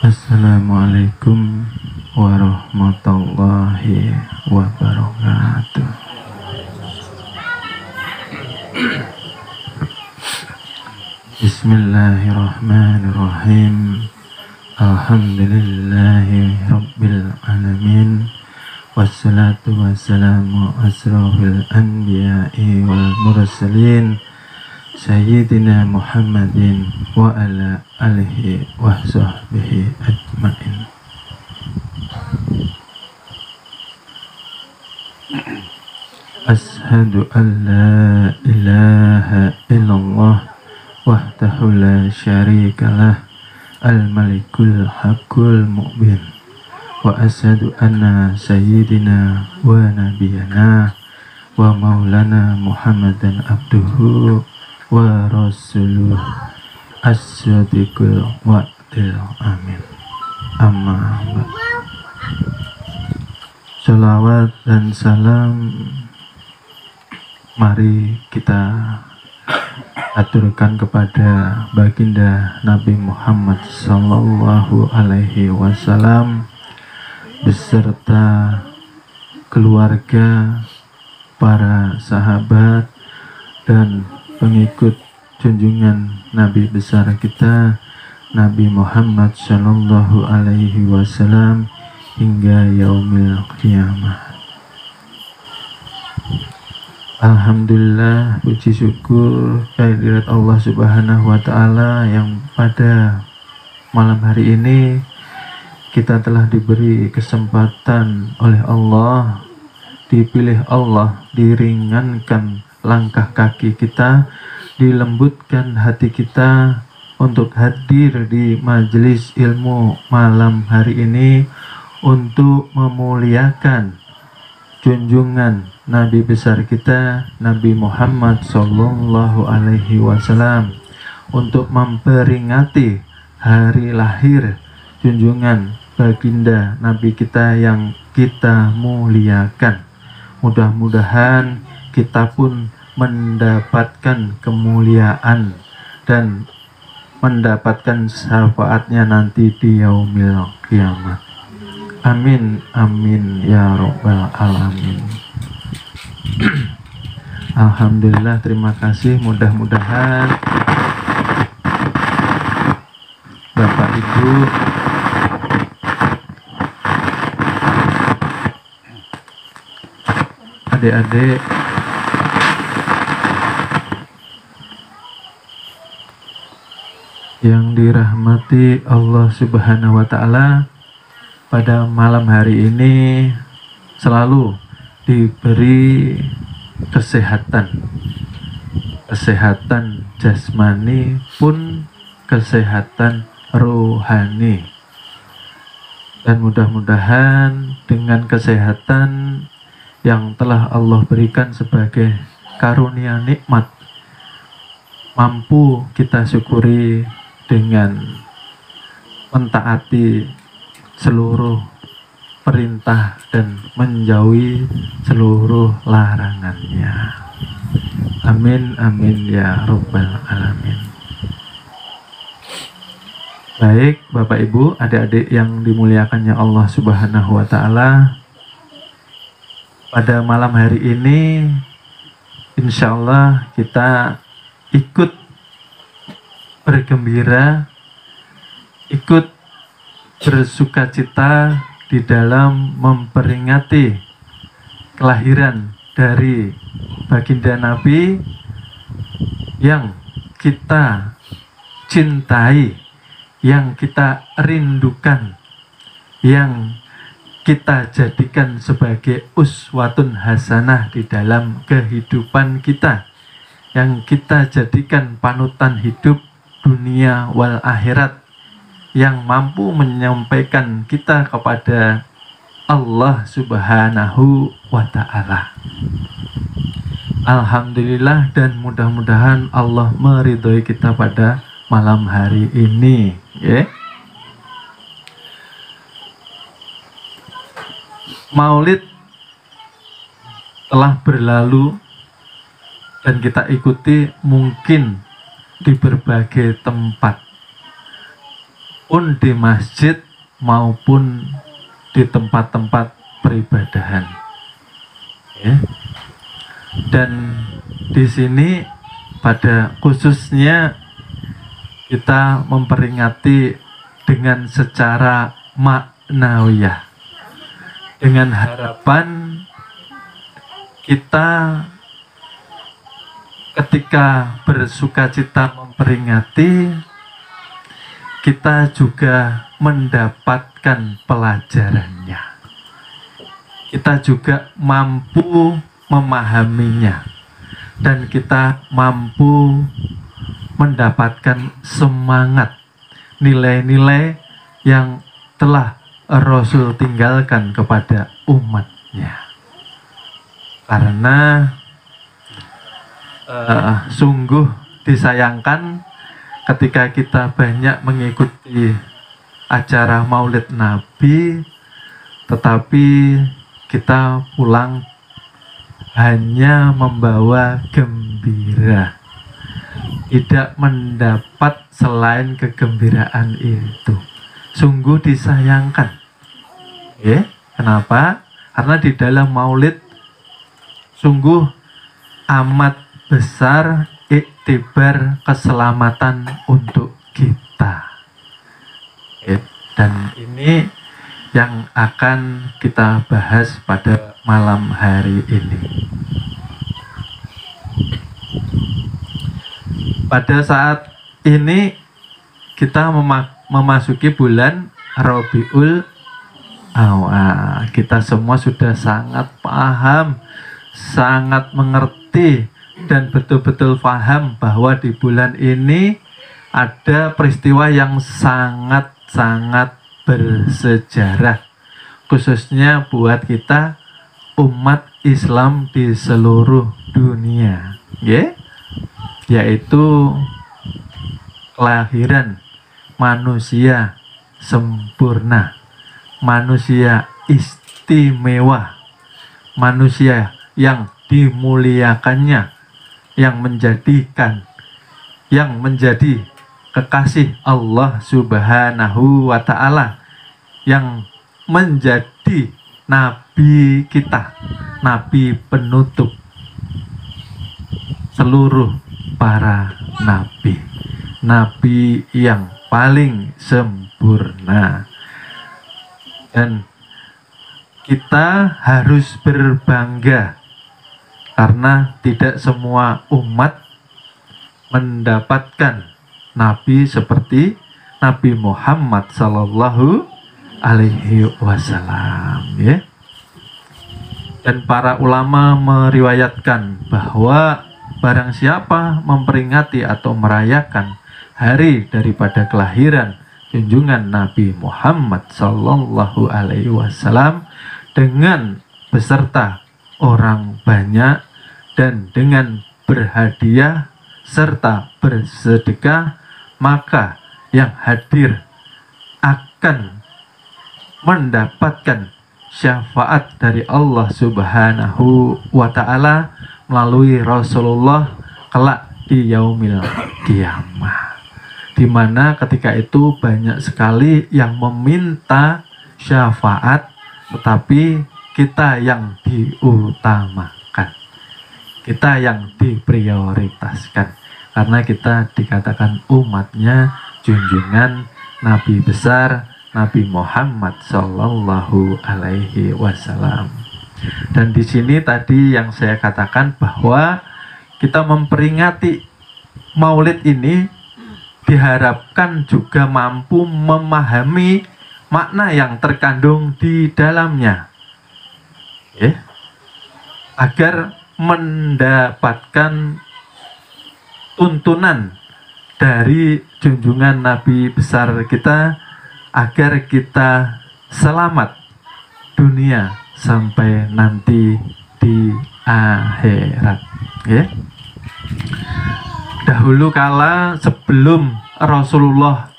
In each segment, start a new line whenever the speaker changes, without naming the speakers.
Assalamualaikum warahmatullahi wabarakatuh. Bismillahirrahmanirrahim. Alhamdulillahi rabbil alamin. Wassalatu wassalamu asrafil anbiya'i wal mursalin Sayyidina Muhammadin wa ala alihi wa sahbihi ajma'in. Ashhadu an la ilaha illallah wahdahu la syarikalah al-malikul haqqul mu'bin wa ashhadu anna sayyidina wa nabiyana wa maulana Muhammadan abduhu wa rasuluh as-sadiqul wa'dil amin. Amma ba'd. Salawat dan salam mari kita aturkan kepada baginda Nabi Muhammad sallallahu alaihi wasallam beserta keluarga, para sahabat dan pengikut junjungan Nabi besar kita Nabi Muhammad sallallahu alaihi wasallam hingga yaumil qiyamah. Alhamdulillah, puji syukur kehadirat Allah Subhanahu wa taala yang pada malam hari ini kita telah diberi kesempatan oleh Allah, dipilih Allah, diringankan langkah kaki kita, dilembutkan hati kita untuk hadir di majelis ilmu malam hari ini untuk memuliakan junjungan Nabi besar kita Nabi Muhammad sallallahu alaihi wasallam, untuk memperingati hari lahir junjungan baginda Nabi kita yang kita muliakan. Mudah-mudahan kita pun mendapatkan kemuliaan dan mendapatkan syafaatnya nanti di yaumil kiamat. Amin amin ya rabbal alamin. Alhamdulillah, terima kasih. Mudah-mudahan Bapak Ibu adik-adik yang dirahmati Allah Subhanahu wa taala, pada malam hari ini selalu diberi kesehatan jasmani pun kesehatan rohani, dan mudah-mudahan dengan kesehatan yang telah Allah berikan sebagai karunia nikmat mampu kita syukuri dengan mentaati seluruh perintah dan menjauhi seluruh larangannya. Amin amin ya rabbal alamin. Baik Bapak Ibu, adik-adik yang dimuliakannya Allah Subhanahu wa taala, pada malam hari ini insya Allah kita ikut bergembira, ikut bersukacita di dalam memperingati kelahiran dari baginda Nabi yang kita cintai, yang kita rindukan, yang kita jadikan sebagai uswatun hasanah di dalam kehidupan kita, yang kita jadikan panutan hidup dunia wal akhirat, yang mampu menyampaikan kita kepada Allah Subhanahu wa ta'ala. Alhamdulillah, dan mudah-mudahan Allah meridhoi kita pada malam hari ini, ya. Maulid telah berlalu dan kita ikuti mungkin di berbagai tempat, pun di masjid maupun di tempat-tempat peribadahan. Ya. Dan di sini pada khususnya kita memperingati dengan secara maknawiyah, dengan harapan kita ketika bersukacita memperingati, kita juga mendapatkan pelajarannya. Kita juga mampu memahaminya, dan kita mampu mendapatkan semangat, nilai-nilai yang telah Rasul tinggalkan kepada umatnya. Karena sungguh disayangkan ketika kita banyak mengikuti acara Maulid Nabi, tetapi kita pulang hanya membawa gembira, tidak mendapat selain kegembiraan itu. Sungguh disayangkan. Kenapa? Karena di dalam Maulid sungguh amat besar iktibar keselamatan untuk kita. Dan ini yang akan kita bahas pada malam hari ini. Pada saat ini kita memasuki bulan Rabiul Awal. Kita semua sudah sangat paham, sangat mengerti, dan betul-betul paham bahwa di bulan ini ada peristiwa yang sangat-sangat bersejarah, khususnya buat kita umat Islam di seluruh dunia, yaitu kelahiran manusia sempurna, manusia istimewa, manusia yang dimuliakannya, yang menjadi kekasih Allah Subhanahu wa Ta'ala, yang menjadi nabi kita, nabi penutup seluruh para nabi, nabi yang paling sempurna. Dan kita harus berbangga karena tidak semua umat mendapatkan nabi seperti Nabi Muhammad Sallallahu Alaihi Wasallam. Dan para ulama meriwayatkan bahwa barang siapa memperingati atau merayakan hari daripada kelahiran junjungan Nabi Muhammad Sallallahu Alaihi Wasallam dengan beserta orang banyak dan dengan berhadiah serta bersedekah, maka yang hadir akan mendapatkan syafaat dari Allah Subhanahu wa Ta'ala melalui Rasulullah kelak di yaumil qiyamah, di mana ketika itu banyak sekali yang meminta syafaat, tetapi kita yang diutamakan, kita yang diprioritaskan, karena kita dikatakan umatnya junjungan Nabi besar Nabi Muhammad Sallallahu Alaihi Wasallam. Dan di sini tadi yang saya katakan bahwa kita memperingati Maulid ini diharapkan juga mampu memahami makna yang terkandung di dalamnya, agar mendapatkan tuntunan dari junjungan Nabi besar kita, agar kita selamat dunia sampai nanti di akhirat. Dahulu kala sebelum Rasulullah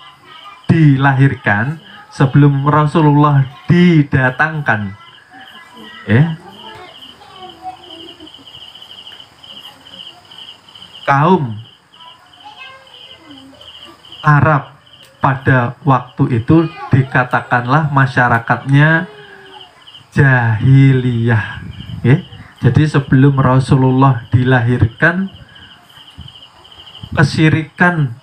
dilahirkan, sebelum Rasulullah didatangkan, kaum Arab pada waktu itu dikatakanlah masyarakatnya jahiliyah. Ya. Jadi sebelum Rasulullah dilahirkan, kesyirikan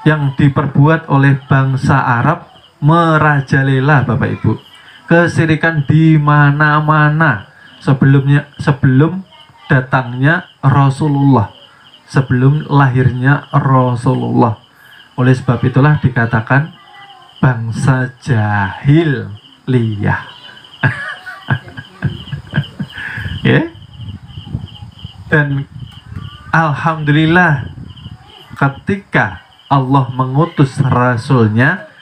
yang diperbuat oleh bangsa Arab merajalela, Bapak Ibu. Kesyirikan di mana-mana sebelum datangnya Rasulullah, sebelum lahirnya Rasulullah. Oleh sebab itulah dikatakan bangsa jahiliyah. Ya. Dan alhamdulillah ketika Allah mengutus Rasulnya,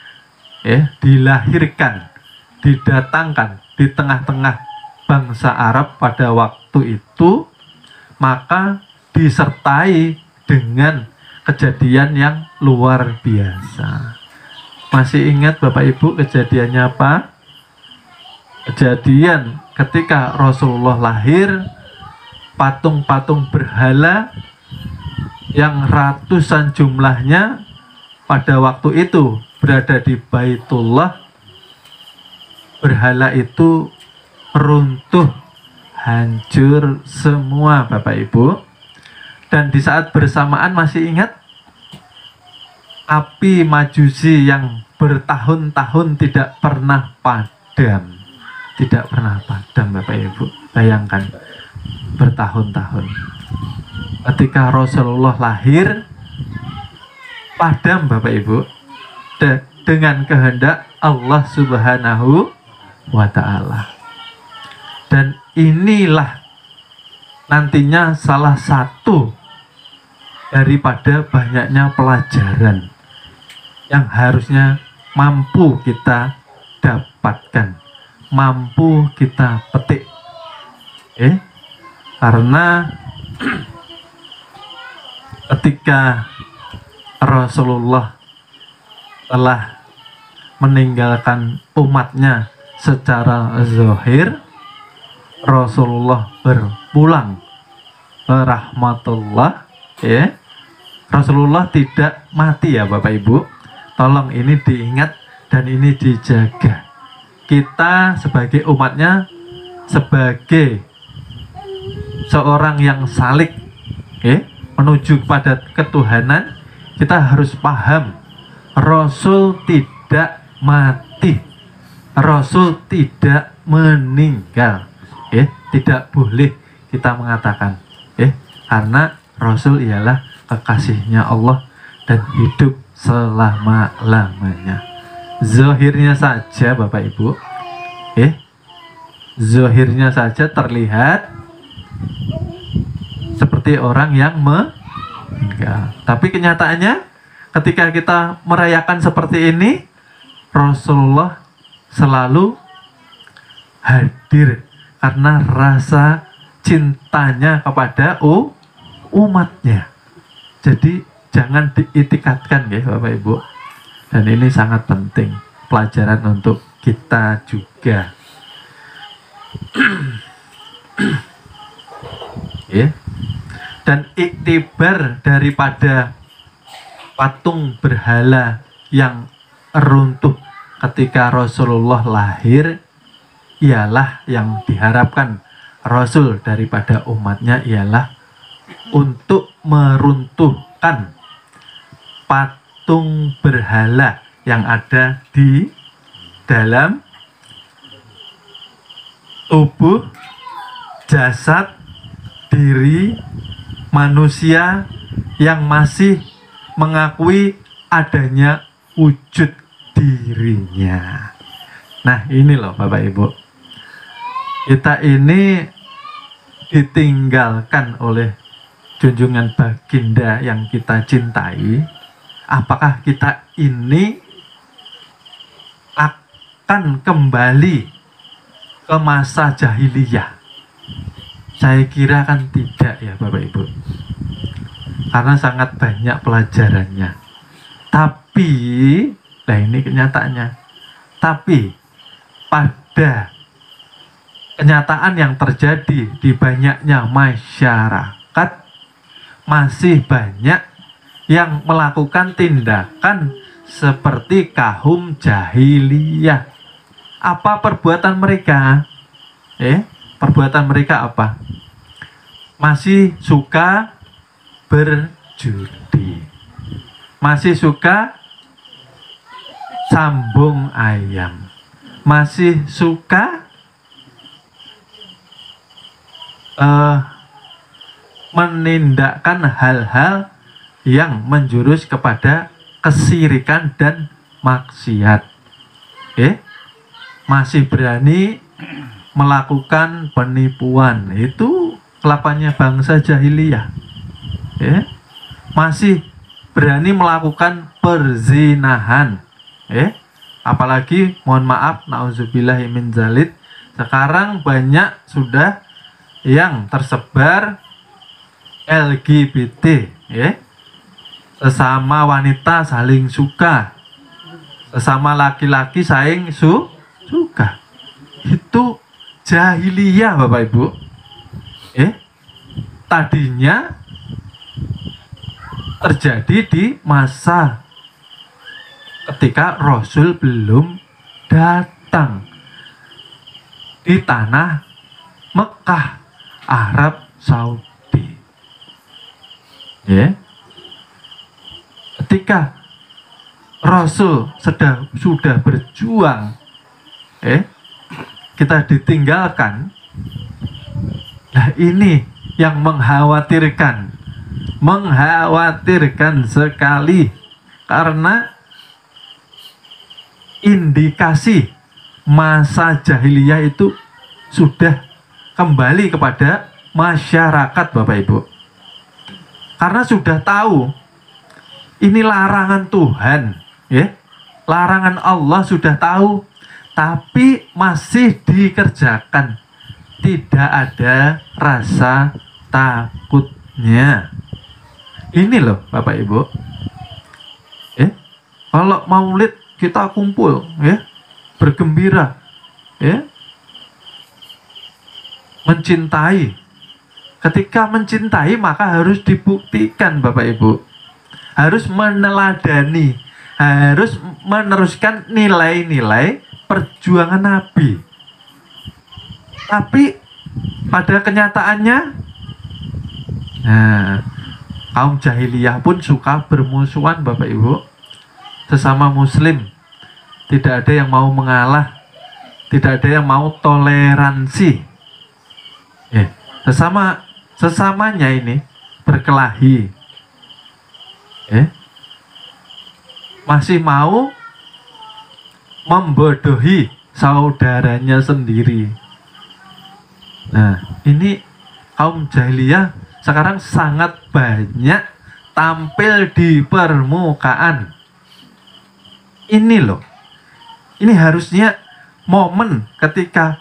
dilahirkan, didatangkan di tengah-tengah bangsa Arab pada waktu itu, maka disertai dengan kejadian yang luar biasa. Masih ingat Bapak Ibu kejadiannya apa? Kejadian ketika Rasulullah lahir, patung-patung berhala yang ratusan jumlahnya pada waktu itu berada di Baitullah, berhala itu runtuh, hancur semua, Bapak Ibu. Dan di saat bersamaan, masih ingat, api Majusi yang bertahun-tahun tidak pernah padam. Tidak pernah padam, Bapak Ibu. Bayangkan, bertahun-tahun. Ketika Rasulullah lahir, padam, Bapak Ibu, dengan kehendak Allah Subhanahu wa Ta'ala. Dan inilah nantinya salah satu daripada banyaknya pelajaran yang harusnya mampu kita dapatkan, mampu kita petik. Karena ketika Rasulullah telah meninggalkan umatnya secara zahir, Rasulullah berpulang ke rahmatullah, Rasulullah tidak mati, ya Bapak Ibu. Tolong ini diingat dan ini dijaga. Kita sebagai umatnya, sebagai seorang yang salik, menuju pada ketuhanan, kita harus paham Rasul tidak mati, Rasul tidak meninggal. Tidak boleh kita mengatakan, karena Rasul ialah kekasihnya Allah dan hidup selama-lamanya. Zahirnya saja, Bapak Ibu, zahirnya saja terlihat seperti orang yang meninggal. Tapi kenyataannya ketika kita merayakan seperti ini, Rasulullah selalu hadir karena rasa cintanya kepada umatnya. Jadi jangan diitikatkan, ya Bapak Ibu. Dan ini sangat penting, pelajaran untuk kita juga. Dan iktibar daripada patung berhala yang runtuh ketika Rasulullah lahir ialah yang diharapkan Rasul daripada umatnya ialah untuk meruntuhkan patung berhala yang ada di dalam tubuh, jasad, diri manusia yang masih mengakui adanya wujud dirinya. Nah, ini loh Bapak Ibu, kita ini ditinggalkan oleh junjungan baginda yang kita cintai. Apakah kita ini akan kembali ke masa jahiliyah? Saya kira kan tidak, ya Bapak Ibu, karena sangat banyak pelajarannya. Tapi, nah ini kenyataannya, tapi pada kenyataan yang terjadi di banyaknya masyarakat, masih banyak yang melakukan tindakan seperti kaum jahiliyah. Apa perbuatan mereka? Perbuatan mereka apa? Masih suka berjudi, masih suka sambung ayam, masih suka menindakkan hal-hal yang menjurus kepada kesirikan dan maksiat. Masih berani melakukan penipuan. Itu kelakuannya bangsa jahiliyah. Masih berani melakukan perzinahan. Apalagi mohon maaf, nauzubillahi min dzalik, sekarang banyak sudah yang tersebar LGBT, sesama wanita saling suka, sesama laki-laki saling suka. Itu jahiliyah Bapak Ibu. Tadinya terjadi di masa ketika Rasul belum datang di tanah Mekah, Arab Saudi. Ketika Rasul sudah berjuang, kita ditinggalkan. Nah, ini yang mengkhawatirkan sekali, karena indikasi masa jahiliyah itu sudah kembali kepada masyarakat Bapak Ibu. Karena sudah tahu ini larangan Tuhan, larangan Allah sudah tahu, tapi masih dikerjakan. Tidak ada rasa takutnya. Ini loh Bapak Ibu. Kalau maulid kita kumpul, bergembira, mencintai. Ketika mencintai maka harus dibuktikan Bapak Ibu. Harus meneladani, harus meneruskan nilai-nilai perjuangan Nabi. Tapi pada kenyataannya, kaum jahiliyah pun suka bermusuhan Bapak Ibu. Sesama muslim, tidak ada yang mau mengalah, tidak ada yang mau toleransi. Sesamanya ini berkelahi, masih mau membodohi saudaranya sendiri. Nah, ini kaum jahiliyah sekarang sangat banyak tampil di permukaan. Ini loh, ini harusnya momen ketika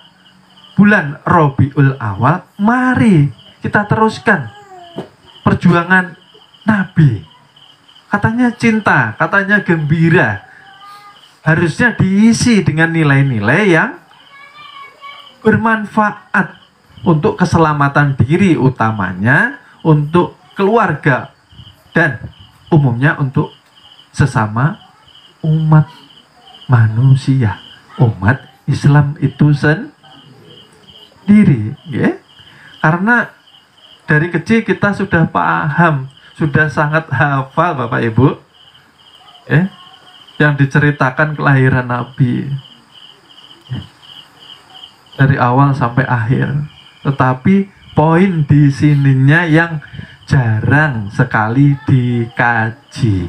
bulan Rabiul Awal, mari kita teruskan perjuangan Nabi. Katanya cinta, katanya gembira. Harusnya diisi dengan nilai-nilai yang bermanfaat untuk keselamatan diri utamanya, untuk keluarga, dan umumnya untuk sesama umat manusia, umat Islam itu sendiri, karena dari kecil kita sudah paham, sudah sangat hafal Bapak Ibu, yang diceritakan kelahiran Nabi dari awal sampai akhir. Tetapi poin di sininya yang jarang sekali dikaji,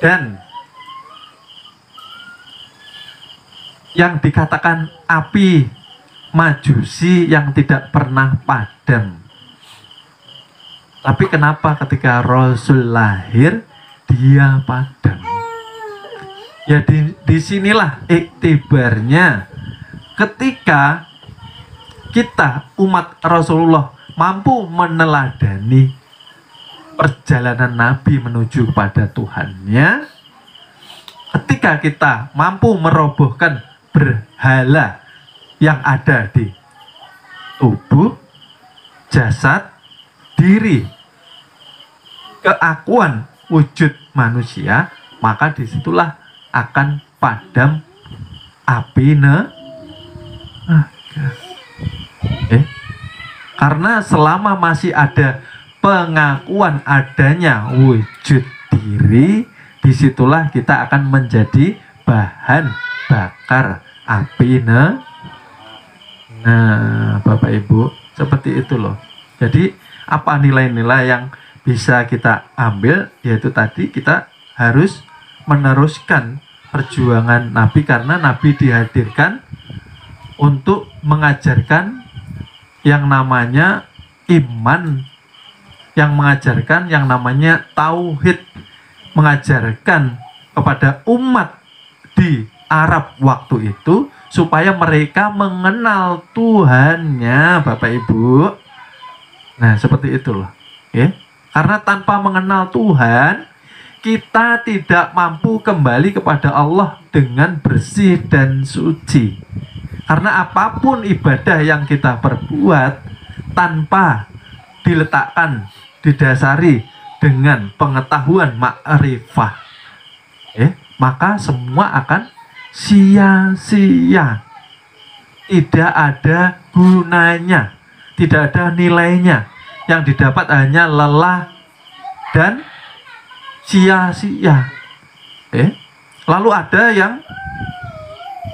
dan yang dikatakan api majusi yang tidak pernah padam. Tapi kenapa ketika Rasul lahir dia padam? Ya disinilah iktibarnya. Ketika kita umat Rasulullah mampu meneladani perjalanan Nabi menuju kepada Tuhannya, ketika kita mampu merobohkan berhala yang ada di tubuh, jasad, diri, keakuan wujud manusia, maka disitulah akan padam api neraka. Karena selama masih ada pengakuan adanya wujud diri, disitulah kita akan menjadi bahan bakar api neraka. Nah, Bapak Ibu, seperti itu loh. Jadi apa nilai-nilai yang bisa kita ambil, yaitu tadi kita harus meneruskan perjuangan Nabi, karena Nabi dihadirkan untuk mengajarkan yang namanya iman, yang mengajarkan yang namanya tauhid, mengajarkan kepada umat di Arab waktu itu supaya mereka mengenal Tuhannya, Bapak Ibu. Nah, seperti itu loh. Karena tanpa mengenal Tuhan, kita tidak mampu kembali kepada Allah dengan bersih dan suci. Karena apapun ibadah yang kita perbuat tanpa diletakkan, didasari dengan pengetahuan ma'rifah, maka semua akan sia-sia. Tidak ada gunanya, tidak ada nilainya. Yang didapat hanya lelah dan sia-sia. Lalu ada yang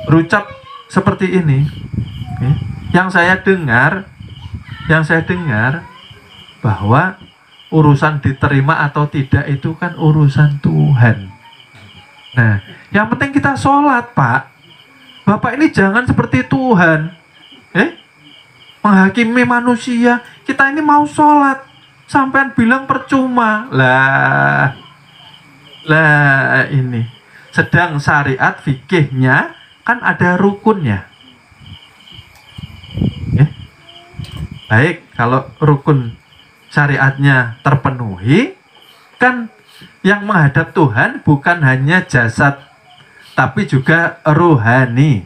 berucap seperti ini. Yang saya dengar bahwa urusan diterima atau tidak itu kan urusan Tuhan. Nah, yang penting kita sholat, Pak. Bapak ini jangan seperti Tuhan, menghakimi manusia. Kita ini mau sholat, sampean bilang percuma. Lah ini sedang syariat fikihnya kan ada rukunnya. Baik, kalau rukun syariatnya terpenuhi, kan yang menghadap Tuhan bukan hanya jasad, tapi juga rohani.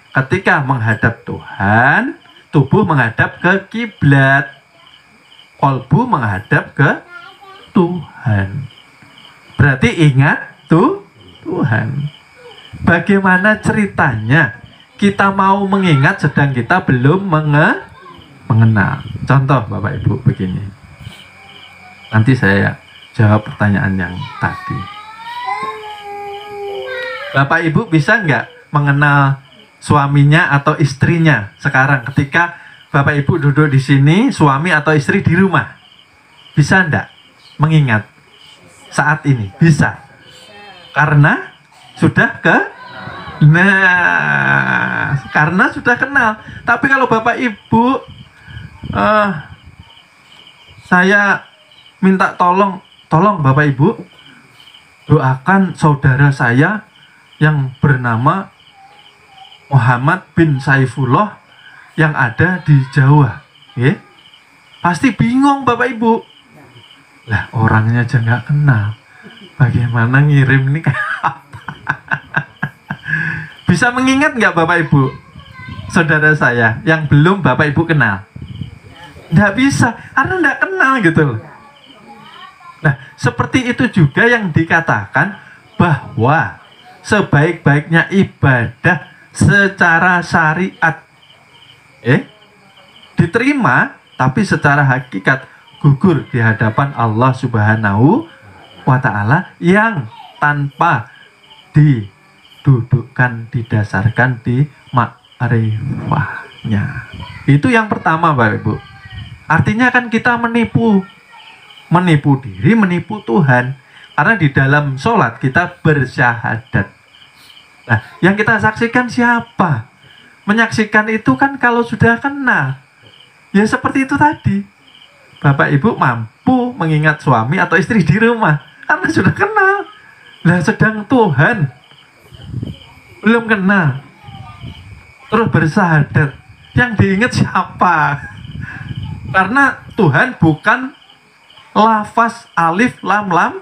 Ketika menghadap Tuhan, tubuh menghadap ke kiblat, kolbu menghadap ke Tuhan. Berarti ingat Tuhan. Bagaimana ceritanya kita mau mengingat sedang kita belum mengenal? Contoh Bapak Ibu begini. Nanti saya jawab pertanyaan yang tadi. Bapak Ibu bisa nggak mengenal suaminya atau istrinya sekarang ketika Bapak Ibu duduk di sini, suami atau istri di rumah? Bisa enggak mengingat saat ini? Bisa. Karena sudah karena sudah kenal. Tapi kalau Bapak Ibu, saya minta tolong Bapak Ibu doakan saudara saya yang bernama Muhammad bin Saifullah yang ada di Jawa. Pasti bingung Bapak Ibu. Lah orangnya aja nggak kenal, bagaimana ngirim ini? Bisa mengingat nggak Bapak Ibu saudara saya yang belum Bapak Ibu kenal? Nggak bisa, karena nggak kenal gitu loh. Nah, seperti itu juga yang dikatakan bahwa sebaik-baiknya ibadah secara syariat diterima, tapi secara hakikat gugur di hadapan Allah Subhanahu wa Ta'ala yang tanpa didudukkan, didasarkan di ma'rifahnya. Itu yang pertama Bapak Ibu. Artinya kan kita menipu diri, menipu Tuhan. Karena di dalam sholat kita bersyahadat. Nah, yang kita saksikan siapa? Menyaksikan itu kan kalau sudah kenal. Ya seperti itu tadi. Bapak Ibu mampu mengingat suami atau istri di rumah karena sudah kenal. Lah sedang Tuhan belum kenal, terus bersyahadat, yang diingat siapa? Karena Tuhan bukan lafaz alif lam lam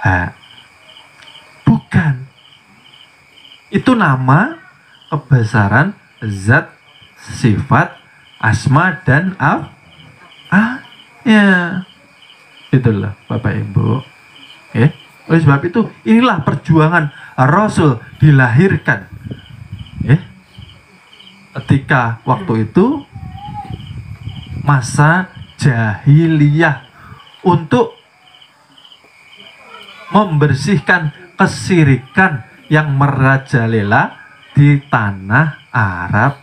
ha. Bukan. Itu nama, kebesaran, zat, sifat asma dan ya itulah Bapak Ibu. Oleh sebab itu inilah perjuangan Rasul dilahirkan. Ketika waktu itu masa jahiliyah untuk membersihkan kesirikan yang merajalela di tanah Arab,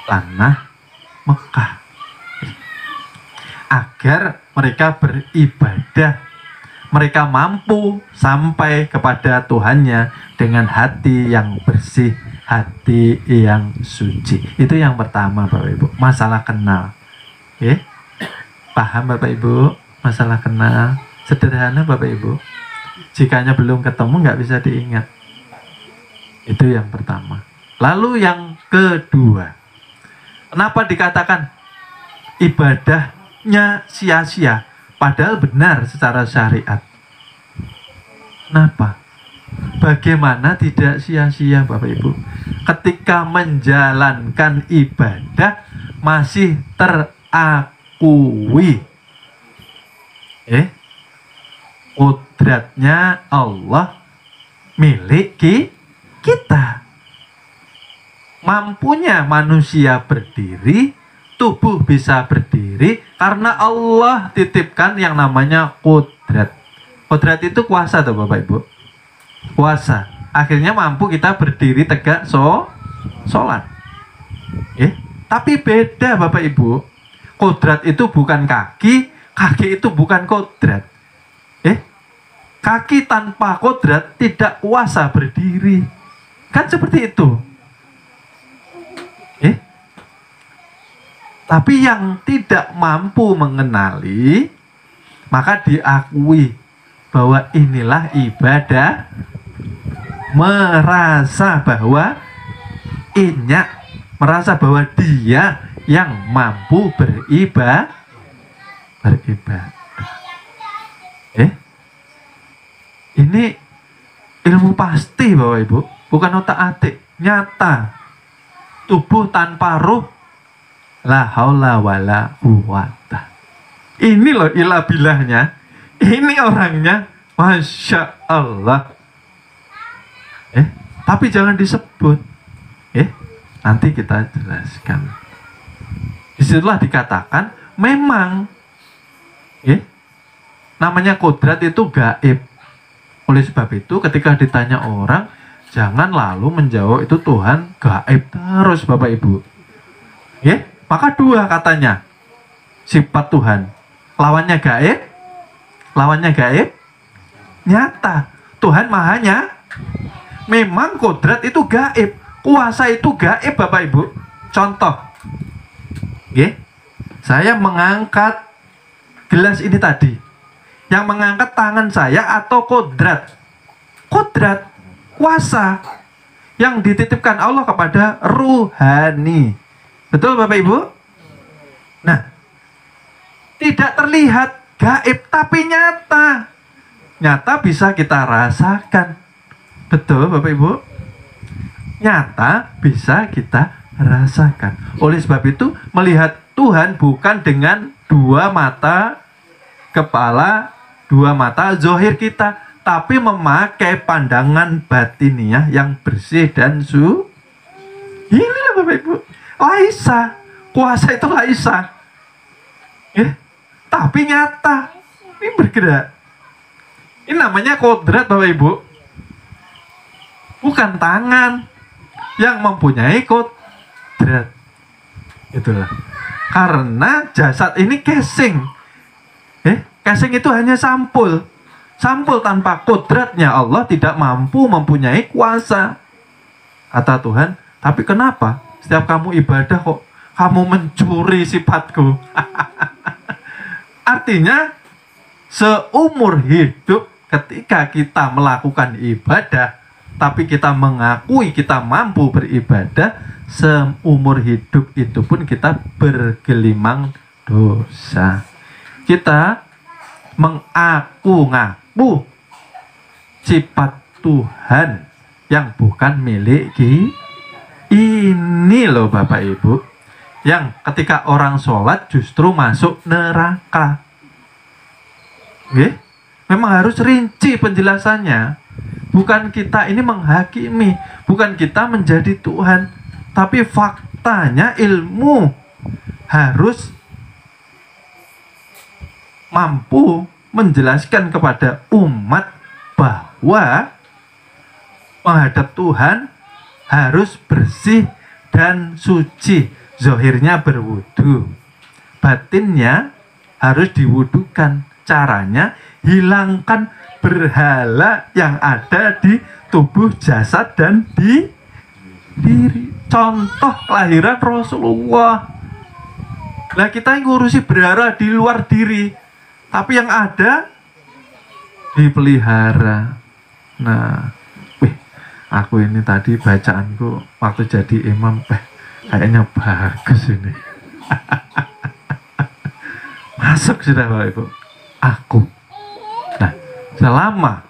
tanah Mekah, agar mereka beribadah, mereka mampu sampai kepada Tuhannya dengan hati yang bersih, hati yang suci. Itu yang pertama Bapak Ibu, masalah kenal. Paham Bapak Ibu? Masalah kenal sederhana Bapak Ibu. Jikanya belum ketemu nggak bisa diingat. Itu yang pertama. Lalu yang kedua, kenapa dikatakan ibadahnya sia-sia padahal benar secara syariat? Kenapa? Bagaimana tidak sia-sia Bapak Ibu? Ketika menjalankan ibadah masih terakui kodratnya Allah milik kita. Mampunya manusia berdiri, tubuh bisa berdiri karena Allah titipkan yang namanya kodrat. Kodrat itu kuasa tuh Bapak Ibu. Kuasa. Akhirnya mampu kita berdiri tegak sholat. Tapi beda Bapak Ibu. Kodrat itu bukan kaki, kaki itu bukan kodrat. Kaki tanpa kodrat tidak kuasa berdiri. Kan seperti itu. Tapi yang tidak mampu mengenali, maka diakui bahwa inilah ibadah, merasa bahwa bahwa dia yang mampu beribadah. Ini ilmu pasti Bapak Ibu, bukan otak-atik, nyata. Tubuh tanpa ruh, la haula wala quwata. Ini loh ilah bilahnya, ini orangnya, Masya Allah. Tapi jangan disebut. Nanti kita jelaskan. Disitulah dikatakan memang namanya kodrat itu gaib. Oleh sebab itu ketika ditanya orang, jangan lalu menjawab itu Tuhan gaib terus Bapak Ibu. Maka dua katanya sifat Tuhan. Lawannya gaib, nyata. Tuhan mahanya. Memang kodrat itu gaib, kuasa itu gaib Bapak Ibu. Contoh, saya mengangkat gelas ini tadi. Yang mengangkat tangan saya atau kodrat? Kodrat, kuasa yang dititipkan Allah kepada ruhani. Betul Bapak Ibu? Nah, tidak terlihat gaib tapi nyata. Nyata bisa kita rasakan. Betul Bapak Ibu? Nyata bisa kita rasakan. Oleh sebab itu melihat Tuhan bukan dengan dua mata kepala, dua mata zohir kita, tapi memakai pandangan batiniah yang bersih dan inilah Bapak Ibu, Laisa, kuasa itu Laisa, tapi nyata, ini bergerak. Ini namanya kodrat Bapak Ibu, bukan tangan yang mempunyai kodrat. Itulah karena jasad ini casing. Casing itu hanya sampul. Sampul tanpa kodratnya Allah tidak mampu mempunyai kuasa. Kata Tuhan, tapi kenapa setiap kamu ibadah kok kamu mencuri sifatku? Artinya seumur hidup ketika kita melakukan ibadah, tapi kita mengakui kita mampu beribadah, seumur hidup itu pun kita bergelimang dosa. Kita mengaku-ngaku sifat Tuhan yang bukan milik Ini loh Bapak Ibu, yang ketika orang sholat justru masuk neraka. Oke? Memang harus rinci penjelasannya. Bukan kita ini menghakimi, bukan kita menjadi Tuhan, tapi faktanya ilmu harus mampu menjelaskan kepada umat bahwa menghadap Tuhan harus bersih dan suci. Zahirnya berwudu, batinnya harus diwudukan. Caranya hilangkan berhala yang ada di tubuh, jasad, dan di diri. Contoh kelahiran Rasulullah. Nah, kita ngurusi berhala di luar diri, tapi yang ada dipelihara. Nah, aku ini tadi bacaanku waktu jadi imam, kayaknya bagus ini. Masuk sudah Bapak Ibu. Aku. Nah, selama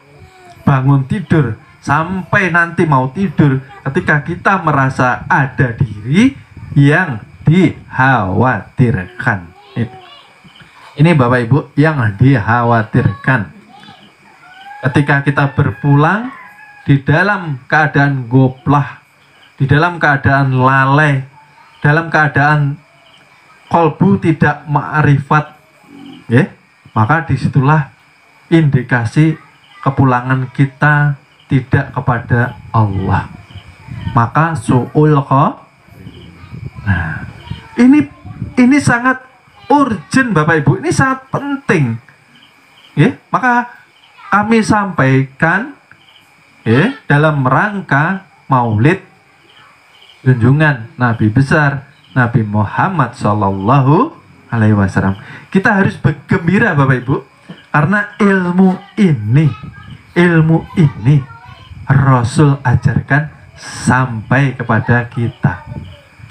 bangun tidur sampai nanti mau tidur, ketika kita merasa ada diri yang dikhawatirkan. Ini Bapak Ibu yang dikhawatirkan. Ketika kita berpulang di dalam keadaan goplah, di dalam keadaan lalai, dalam keadaan kolbu tidak ma'rifat, ya, maka disitulah indikasi kepulangan kita tidak kepada Allah. Maka su'ul Nah, ini sangat urgent Bapak Ibu, ini sangat penting. Ya, maka kami sampaikan dalam rangka Maulid junjungan Nabi besar Nabi Muhammad Sallallahu Alaihi Wasallam. Kita harus bergembira Bapak Ibu, karena ilmu ini Rasul ajarkan sampai kepada kita.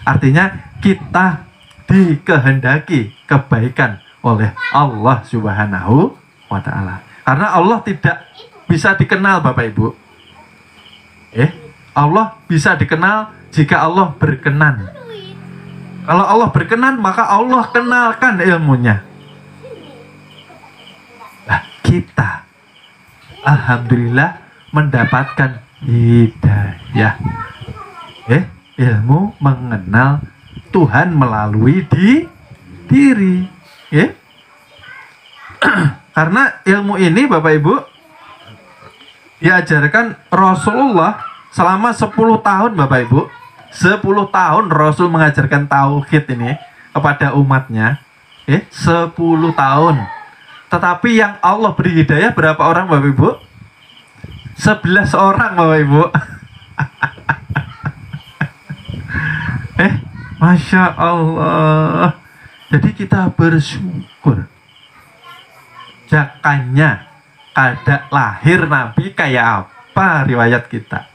Artinya kita dikehendaki kebaikan oleh Allah Subhanahu wa Ta'ala. Karena Allah tidak bisa dikenal Bapak Ibu. Allah bisa dikenal jika Allah berkenan. Kalau Allah berkenan, maka Allah kenalkan ilmunya. Nah, kita alhamdulillah mendapatkan hidayah. Ilmu mengenal Tuhan melalui diri. Karena ilmu ini Bapak Ibu diajarkan Rasulullah selama 10 tahun Bapak Ibu. 10 tahun Rasul mengajarkan tauhid ini kepada umatnya. 10 tahun. Tetapi yang Allah beri hidayah berapa orang Bapak Ibu? 11 orang Bapak Ibu. Masya Allah. Jadi kita bersyukur. Jakanya kada lahir Nabi kayak apa riwayat kita.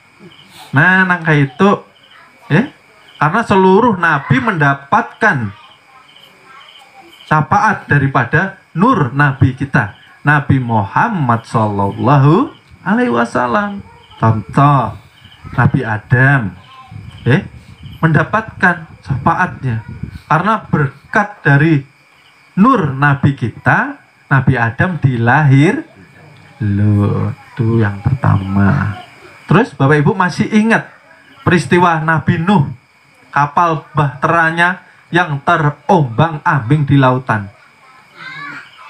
Nah, nangka itu karena seluruh Nabi mendapatkan syafaat daripada nur Nabi kita, Nabi Muhammad Sallallahu Alaihi Wasallam. Contoh Nabi Adam mendapatkan syafaatnya karena berkat dari nur Nabi kita, Nabi Adam dilahir. Loh, itu yang pertama. Terus Bapak Ibu masih ingat peristiwa Nabi Nuh, kapal bahteranya yang terombang-ambing di lautan.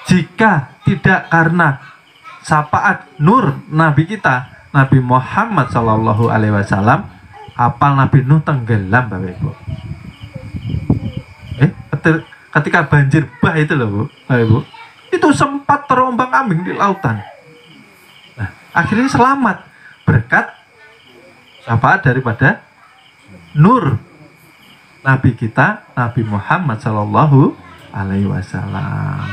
Jika tidak karena syafaat nur Nabi kita, Nabi Muhammad Sallallahu Alaihi Wasallam, kapal Nabi Nuh tenggelam Bapak Ibu. Ketika banjir bah itu loh Bapak Ibu, itu sempat terombang-ambing di lautan. Nah, akhirnya selamat berkat syafaat daripada nur Nabi kita, Nabi Muhammad Sallallahu Alaihi Wasallam.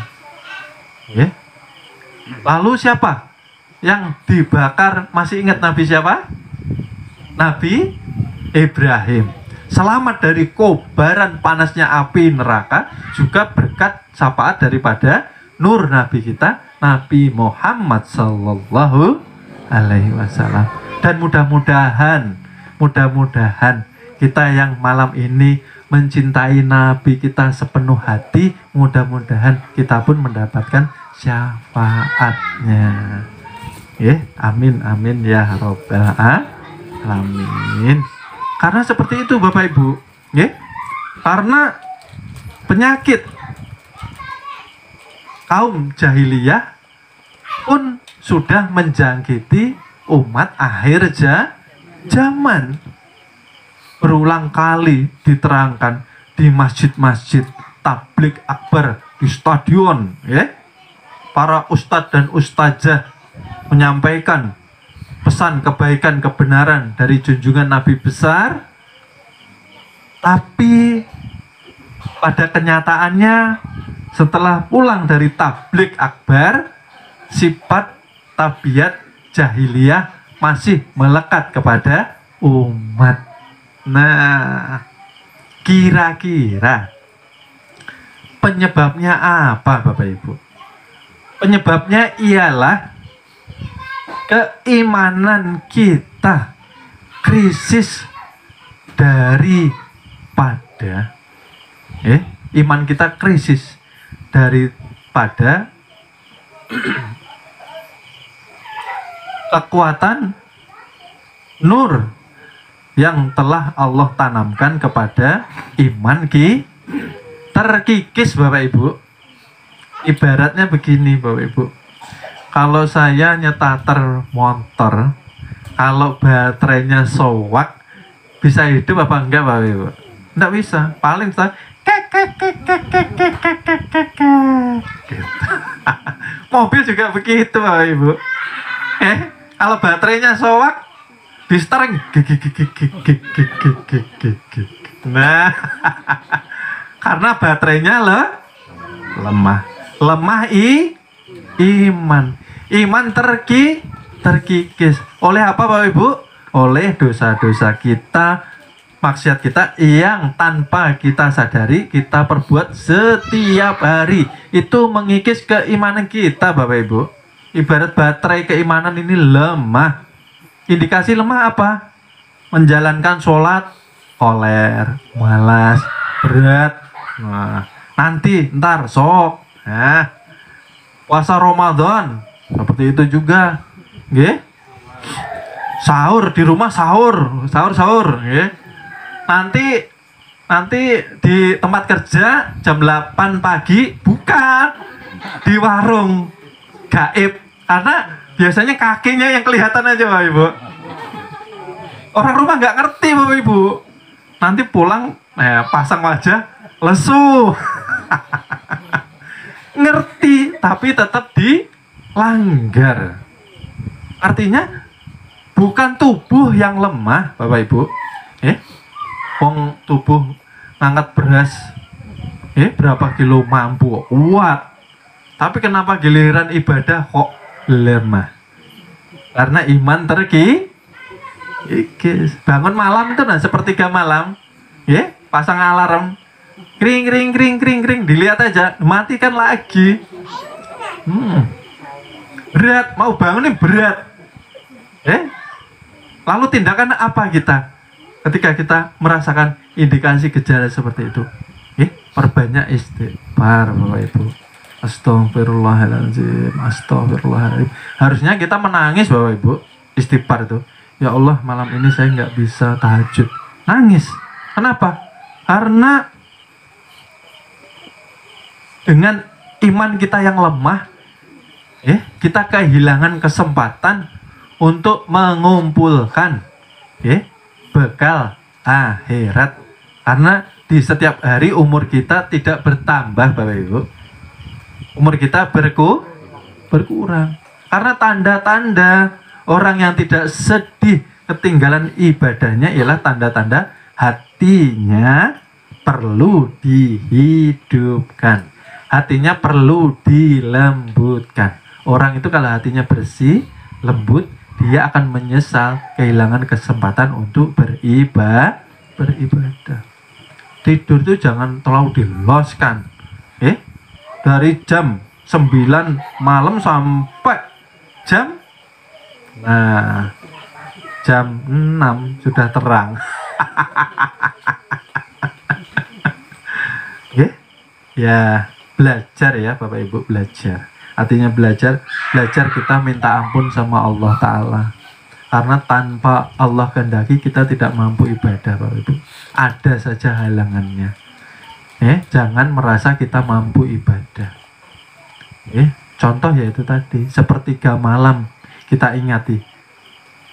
Lalu siapa yang dibakar? Masih ingat Nabi siapa? Nabi Ibrahim. Selamat dari kobaran panasnya api neraka juga berkat syafaat daripada nur Nabi kita, Nabi Muhammad Sallallahu Alaihi Wasallam. Dan mudah-mudahan kita yang malam ini mencintai Nabi kita sepenuh hati, mudah-mudahan kita pun mendapatkan syafaatnya. Amin amin ya robbal alamin. Karena seperti itu Bapak Ibu, karena penyakit kaum jahiliyah pun sudah menjangkiti umat akhir zaman. Berulang kali diterangkan di masjid-masjid, tablik akbar, di stadion, para ustadz dan ustazah menyampaikan pesan kebaikan kebenaran dari junjungan Nabi besar. Tapi pada kenyataannya setelah pulang dari tablik akbar, sifat tabiat jahiliyah masih melekat kepada umat. Nah, kira-kira penyebabnya apa Bapak Ibu? Penyebabnya ialah keimanan kita krisis daripada iman kita krisis daripada kekuatan nur yang telah Allah tanamkan kepada iman terkikis Bapak Ibu. Ibaratnya begini Bapak Ibu, kalau saya nyetater motor, kalau baterainya sowak, bisa hidup apa enggak Bapak Ibu? Enggak bisa, paling bisa gitu. Mobil juga begitu Bapak Ibu. Kalau baterainya sowak, di string, nah, karena baterainya lemah iman terkikis oleh apa Bapak Ibu? Oleh dosa-dosa kita, maksiat kita yang tanpa kita sadari kita perbuat setiap hari. Itu mengikis keimanan kita Bapak Ibu. Ibarat baterai keimanan ini lemah. Indikasi lemah apa? Menjalankan sholat koler, malas, berat. Nah, ntar sok. Nah, puasa Ramadan seperti itu juga. Sahur di rumah sahur. Nanti di tempat kerja jam 8 pagi buka di warung gaib, karena biasanya kakinya yang kelihatan aja Bapak Ibu. Orang rumah nggak ngerti Bapak Ibu. Nanti pulang pasang wajah lesu. Ngerti tapi tetap dilanggar. Artinya bukan tubuh yang lemah Bapak Ibu. Wong tubuh ngangkat beras berapa kilo mampu kuat. Tapi kenapa giliran ibadah kok lemah? Karena iman terkikis. Bangun malam itu sepertiga malam, pasang alarm, kring, dilihat aja, matikan lagi. Berat, mau bangun ini berat. Lalu tindakan apa kita ketika kita merasakan indikasi gejala seperti itu? Perbanyak istighfar Bapak Ibu. Astagfirullahaladzim. Harusnya kita menangis Bapak Ibu. Istighfar itu, ya Allah malam ini saya nggak bisa tahajud. Nangis. Kenapa? Karena dengan iman kita yang lemah, kita kehilangan kesempatan untuk mengumpulkan bekal akhirat. Karena di setiap hari umur kita tidak bertambah Bapak Ibu. Umur kita berkurang. Karena tanda-tanda orang yang tidak sedih ketinggalan ibadahnya ialah tanda-tanda hatinya perlu dihidupkan. Hatinya perlu dilembutkan. Orang itu kalau hatinya bersih, lembut, dia akan menyesal kehilangan kesempatan untuk beribadah. Tidur itu jangan terlalu diloskan. Dari jam 9 malam sampai jam 6 sudah terang. Ya, ya belajar ya Bapak Ibu, belajar. Artinya belajar kita minta ampun sama Allah Ta'ala. Karena tanpa Allah kehendaki kita tidak mampu ibadah Bapak Ibu. Ada saja halangannya. Jangan merasa kita mampu ibadah. Contoh yaitu tadi, sepertiga malam kita ingati.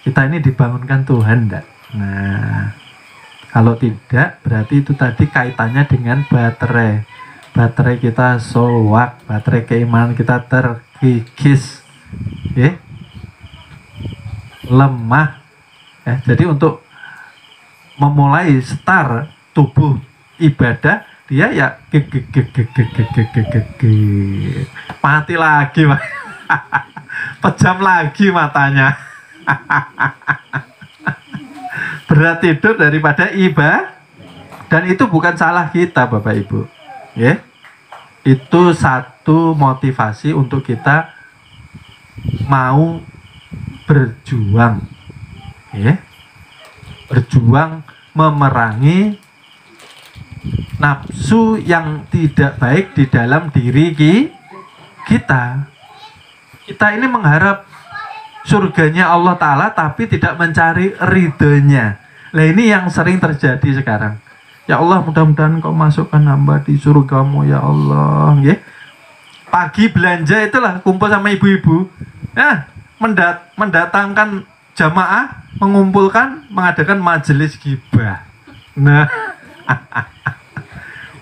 Kita ini dibangunkan Tuhan enggak? Nah, kalau tidak berarti itu tadi kaitannya dengan baterai. Baterai kita soak, baterai keimanan kita terkikis. Lemah. Jadi untuk memulai start tubuh ibadah, dia ya mati lagi, Pak. Pejam lagi matanya. Berat tidur daripada ibadah. Dan itu bukan salah kita Bapak Ibu. Itu satu motivasi untuk kita mau berjuang. Berjuang memerangi nafsu yang tidak baik di dalam diri kita. Kita ini mengharap surganya Allah Ta'ala tapi tidak mencari ridhonya. Nah ini yang sering terjadi sekarang. Ya Allah, mudah-mudahan kau masukkan hamba di surgamu ya Allah. Pagi belanja itulah, kumpul sama ibu-ibu. Mendatangkan jamaah, mengumpulkan, mengadakan majelis ghibah. Nah,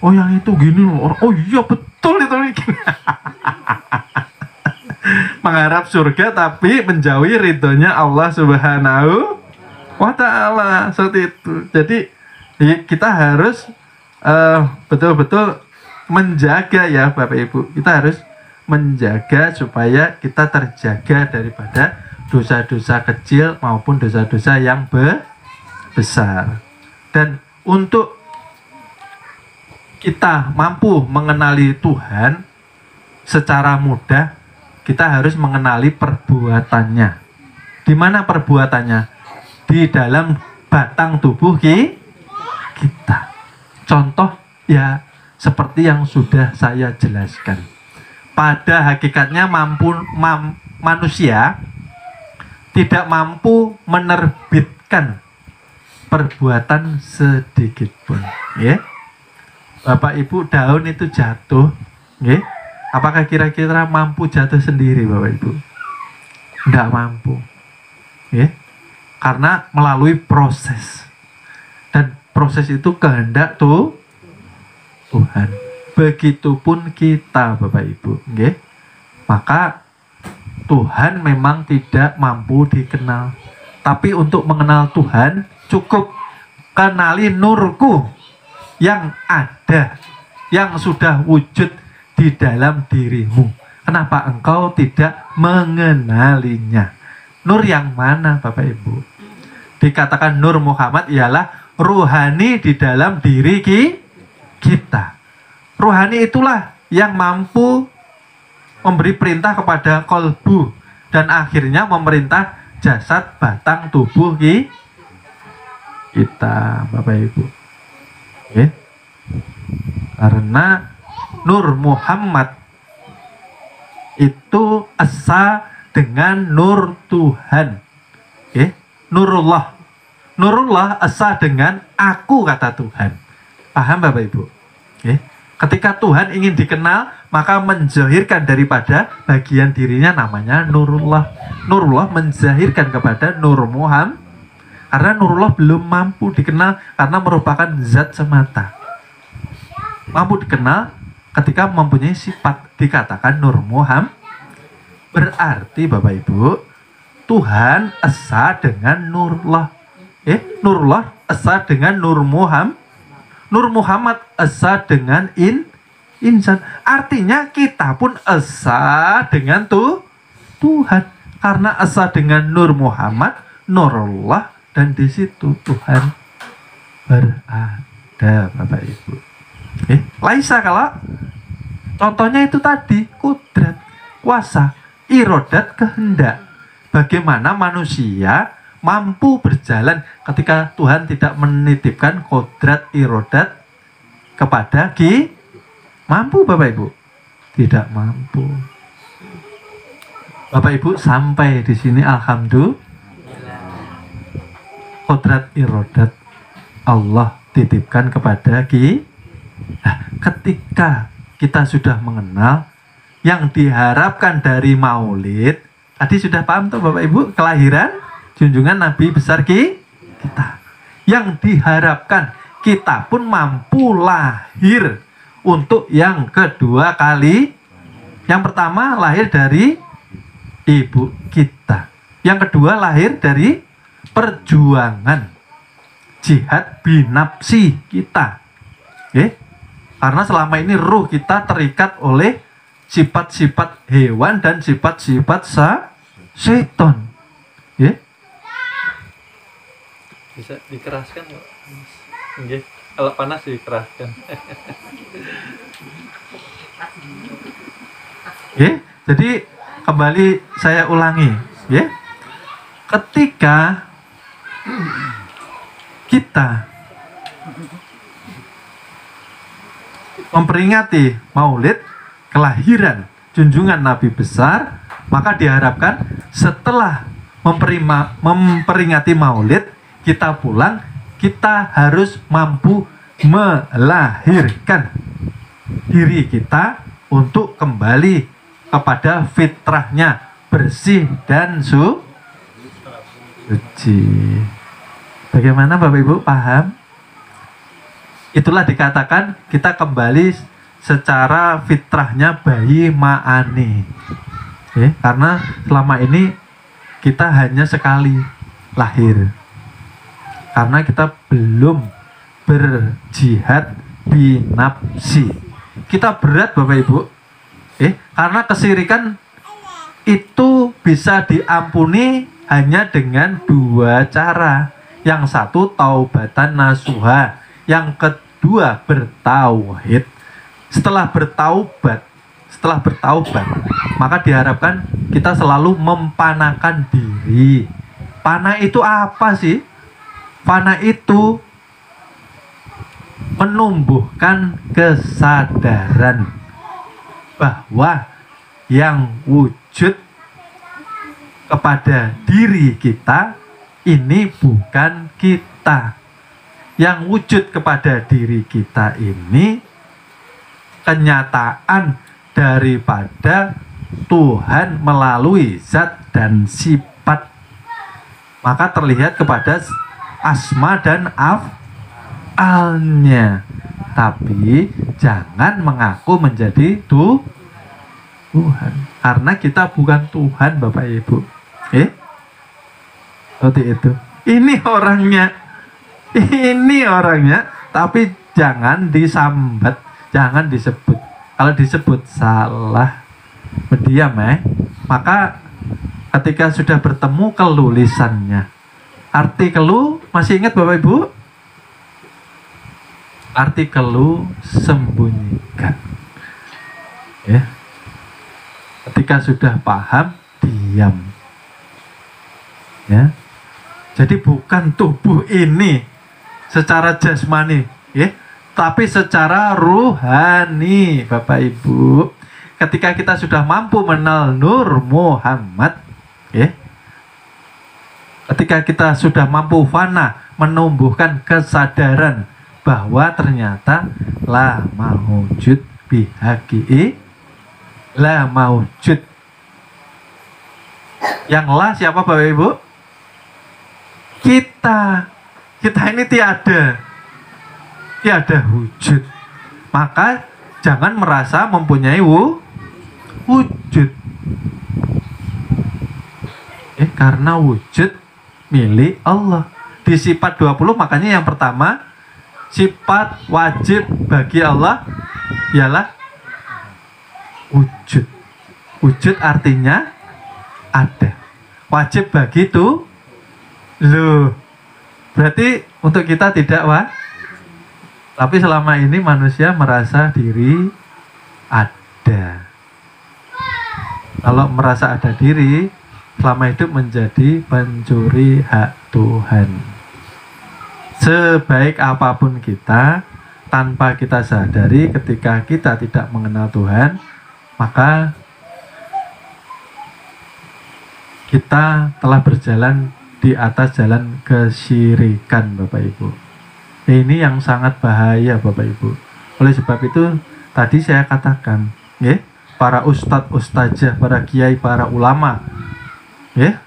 oh yang itu gini loh. Oh iya betul itu. Mengharap surga tapi menjauhi ridhonya Allah Subhanahu wa Ta'ala. Seperti itu. Jadi kita harus betul-betul menjaga ya Bapak Ibu. Kita harus menjaga supaya kita terjaga daripada dosa-dosa kecil maupun dosa-dosa yang besar. Dan untuk kita mampu mengenali Tuhan secara mudah, kita harus mengenali perbuatannya. Di mana perbuatannya? Di dalam batang tubuh kita. Contoh ya seperti yang sudah saya jelaskan. Pada hakikatnya manusia tidak mampu menerbitkan perbuatan sedikit pun. Bapak Ibu, daun itu jatuh, apakah kira-kira mampu jatuh sendiri Bapak Ibu? Tidak mampu. Karena melalui proses. Dan proses itu kehendak Tuhan. Begitupun kita Bapak Ibu. Maka Tuhan memang tidak mampu dikenal. Tapi untuk mengenal Tuhan cukup kenali nurku yang ada, yang sudah wujud di dalam dirimu. Kenapa engkau tidak mengenalinya? Nur yang mana Bapak Ibu? Dikatakan Nur Muhammad ialah ruhani di dalam diri kita. Ruhani itulah yang mampu memberi perintah kepada kolbu dan akhirnya memerintah jasad batang tubuh kita Bapak Ibu. Karena Nur Muhammad itu esa dengan nur Tuhan. Nurullah. Nurullah esa dengan aku kata Tuhan. Paham Bapak Ibu? Ketika Tuhan ingin dikenal, maka menzahirkan daripada bagian dirinya namanya Nurullah. Nurullah menzahirkan kepada Nur Muhammad. Karena Nurullah belum mampu dikenal karena merupakan zat semata. Mampu dikenal ketika mempunyai sifat, dikatakan Nur Muhammad. Berarti Bapak Ibu, Tuhan esa dengan Nurullah. Nurullah esa dengan Nur Muhammad. Nur Muhammad esa dengan insan. Artinya kita pun esa dengan Tuhan. Karena esa dengan Nur Muhammad, Nurullah, dan di situ Tuhan berada Bapak Ibu. Laisa kalau contohnya itu tadi kudrat, kuasa, irodat, kehendak. Bagaimana manusia mampu berjalan ketika Tuhan tidak menitipkan kodrat irodat kepada mampu Bapak Ibu? Tidak mampu. Bapak Ibu sampai di sini alhamdulillah. Kodrat irodat Allah titipkan kepada Nah, ketika kita sudah mengenal yang diharapkan dari maulid, tadi sudah paham tuh Bapak Ibu, kelahiran junjungan Nabi besar kita. Yang diharapkan kita pun mampu lahir untuk yang kedua kali. Yang pertama lahir dari ibu kita. Yang kedua lahir dari perjuangan jihad binafsi kita. Karena selama ini ruh kita terikat oleh sifat-sifat hewan dan sifat-sifat seton. Bisa dikeraskan nggak? Kalau panas dikeraskan. Jadi kembali saya ulangi, ketika kita memperingati maulid kelahiran junjungan Nabi besar, maka diharapkan setelah memperingati maulid, kita pulang, kita harus mampu melahirkan diri kita untuk kembali kepada fitrahnya, bersih dan suci. Bagaimana Bapak Ibu paham? Itulah dikatakan kita kembali secara fitrahnya bayi ma'ani. Karena selama ini kita hanya sekali lahir. Karena kita belum berjihad binafsi. Kita berat Bapak Ibu. Karena kesirikan itu bisa diampuni hanya dengan dua cara. Yang satu taubatan nasuha, yang kedua bertauhid. Setelah bertaubat, maka diharapkan kita selalu mempanakan diri. Panah itu apa sih? Panah itu menumbuhkan kesadaran bahwa yang wujud kepada diri kita ini bukan kita. Yang wujud kepada diri kita ini kenyataan daripada Tuhan melalui zat dan sifat. Maka terlihat kepada asma dan af'alnya. Tapi jangan mengaku menjadi Tuhan. Karena kita bukan Tuhan Bapak Ibu. Seperti itu. Ini orangnya, tapi jangan disambat, jangan disebut. Kalau disebut salah, berdiam Maka ketika sudah bertemu keluh lisannya. Arti keluh masih ingat Bapak Ibu? Arti keluh sembunyikan. Ketika sudah paham, diam. Jadi bukan tubuh ini secara jasmani, tapi secara ruhani, Bapak Ibu. Ketika kita sudah mampu mengenal Nur Muhammad, ketika kita sudah mampu fana, menumbuhkan kesadaran bahwa ternyata la maujud bihaqi, la maujud. Yang la siapa Bapak Ibu? Kita ini tiada wujud. Maka jangan merasa mempunyai wujud. Karena wujud milik Allah. Di sifat 20 makanya yang pertama sifat wajib bagi Allah ialah wujud. Wujud artinya ada. Wajib bagi itu loh. Berarti untuk kita tidak tapi selama ini manusia merasa diri ada. Kalau merasa ada diri, selama hidup menjadi pencuri hak Tuhan. Sebaik apapun kita, tanpa kita sadari ketika kita tidak mengenal Tuhan, maka kita telah berjalan di atas jalan kesyirikan, Bapak Ibu. Ini yang sangat bahaya, Bapak Ibu. Oleh sebab itu tadi saya katakan, ya, para ustadz, ustazah, para kiai, para ulama, ya,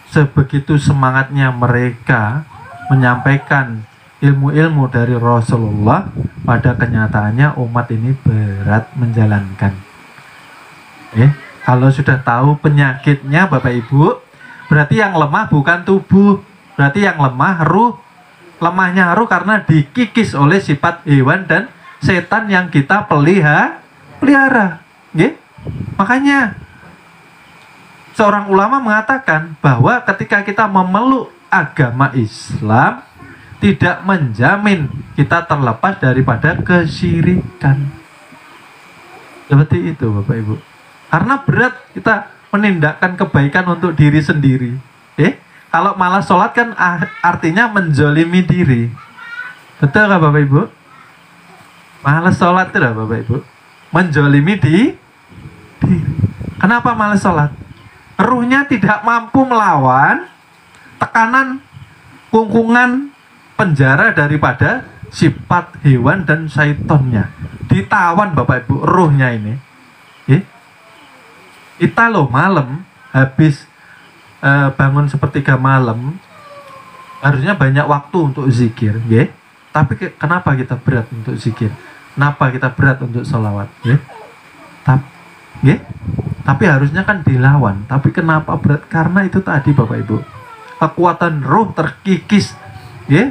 sebegitu semangatnya mereka menyampaikan ilmu-ilmu dari Rasulullah, pada kenyataannya umat ini berat menjalankan. Kalau sudah tahu penyakitnya, Bapak Ibu, berarti yang lemah bukan tubuh, berarti yang lemah ruh. Lemahnya ruh karena dikikis oleh sifat hewan dan setan yang kita pelihara. Makanya seorang ulama mengatakan bahwa ketika kita memeluk agama Islam, tidak menjamin kita terlepas daripada kesyirikan. Seperti itu, Bapak Ibu. Karena berat kita menindakkan kebaikan untuk diri sendiri. Kalau malas sholat kan artinya menzolimi diri. Betul nggak, Bapak Ibu? Malas sholat itu, Bapak Ibu, menzolimi diri. Kenapa malas sholat? Ruhnya tidak mampu melawan tekanan, kungkungan, penjara daripada sifat hewan dan syaitonnya. Ditawan, Bapak Ibu, ruhnya ini. Kita loh malam habis bangun sepertiga malam, harusnya banyak waktu untuk zikir, tapi kenapa kita berat untuk zikir? Kenapa kita berat untuk sholawat? Tapi harusnya kan dilawan. Tapi kenapa berat? Karena itu tadi, Bapak Ibu, kekuatan ruh terkikis,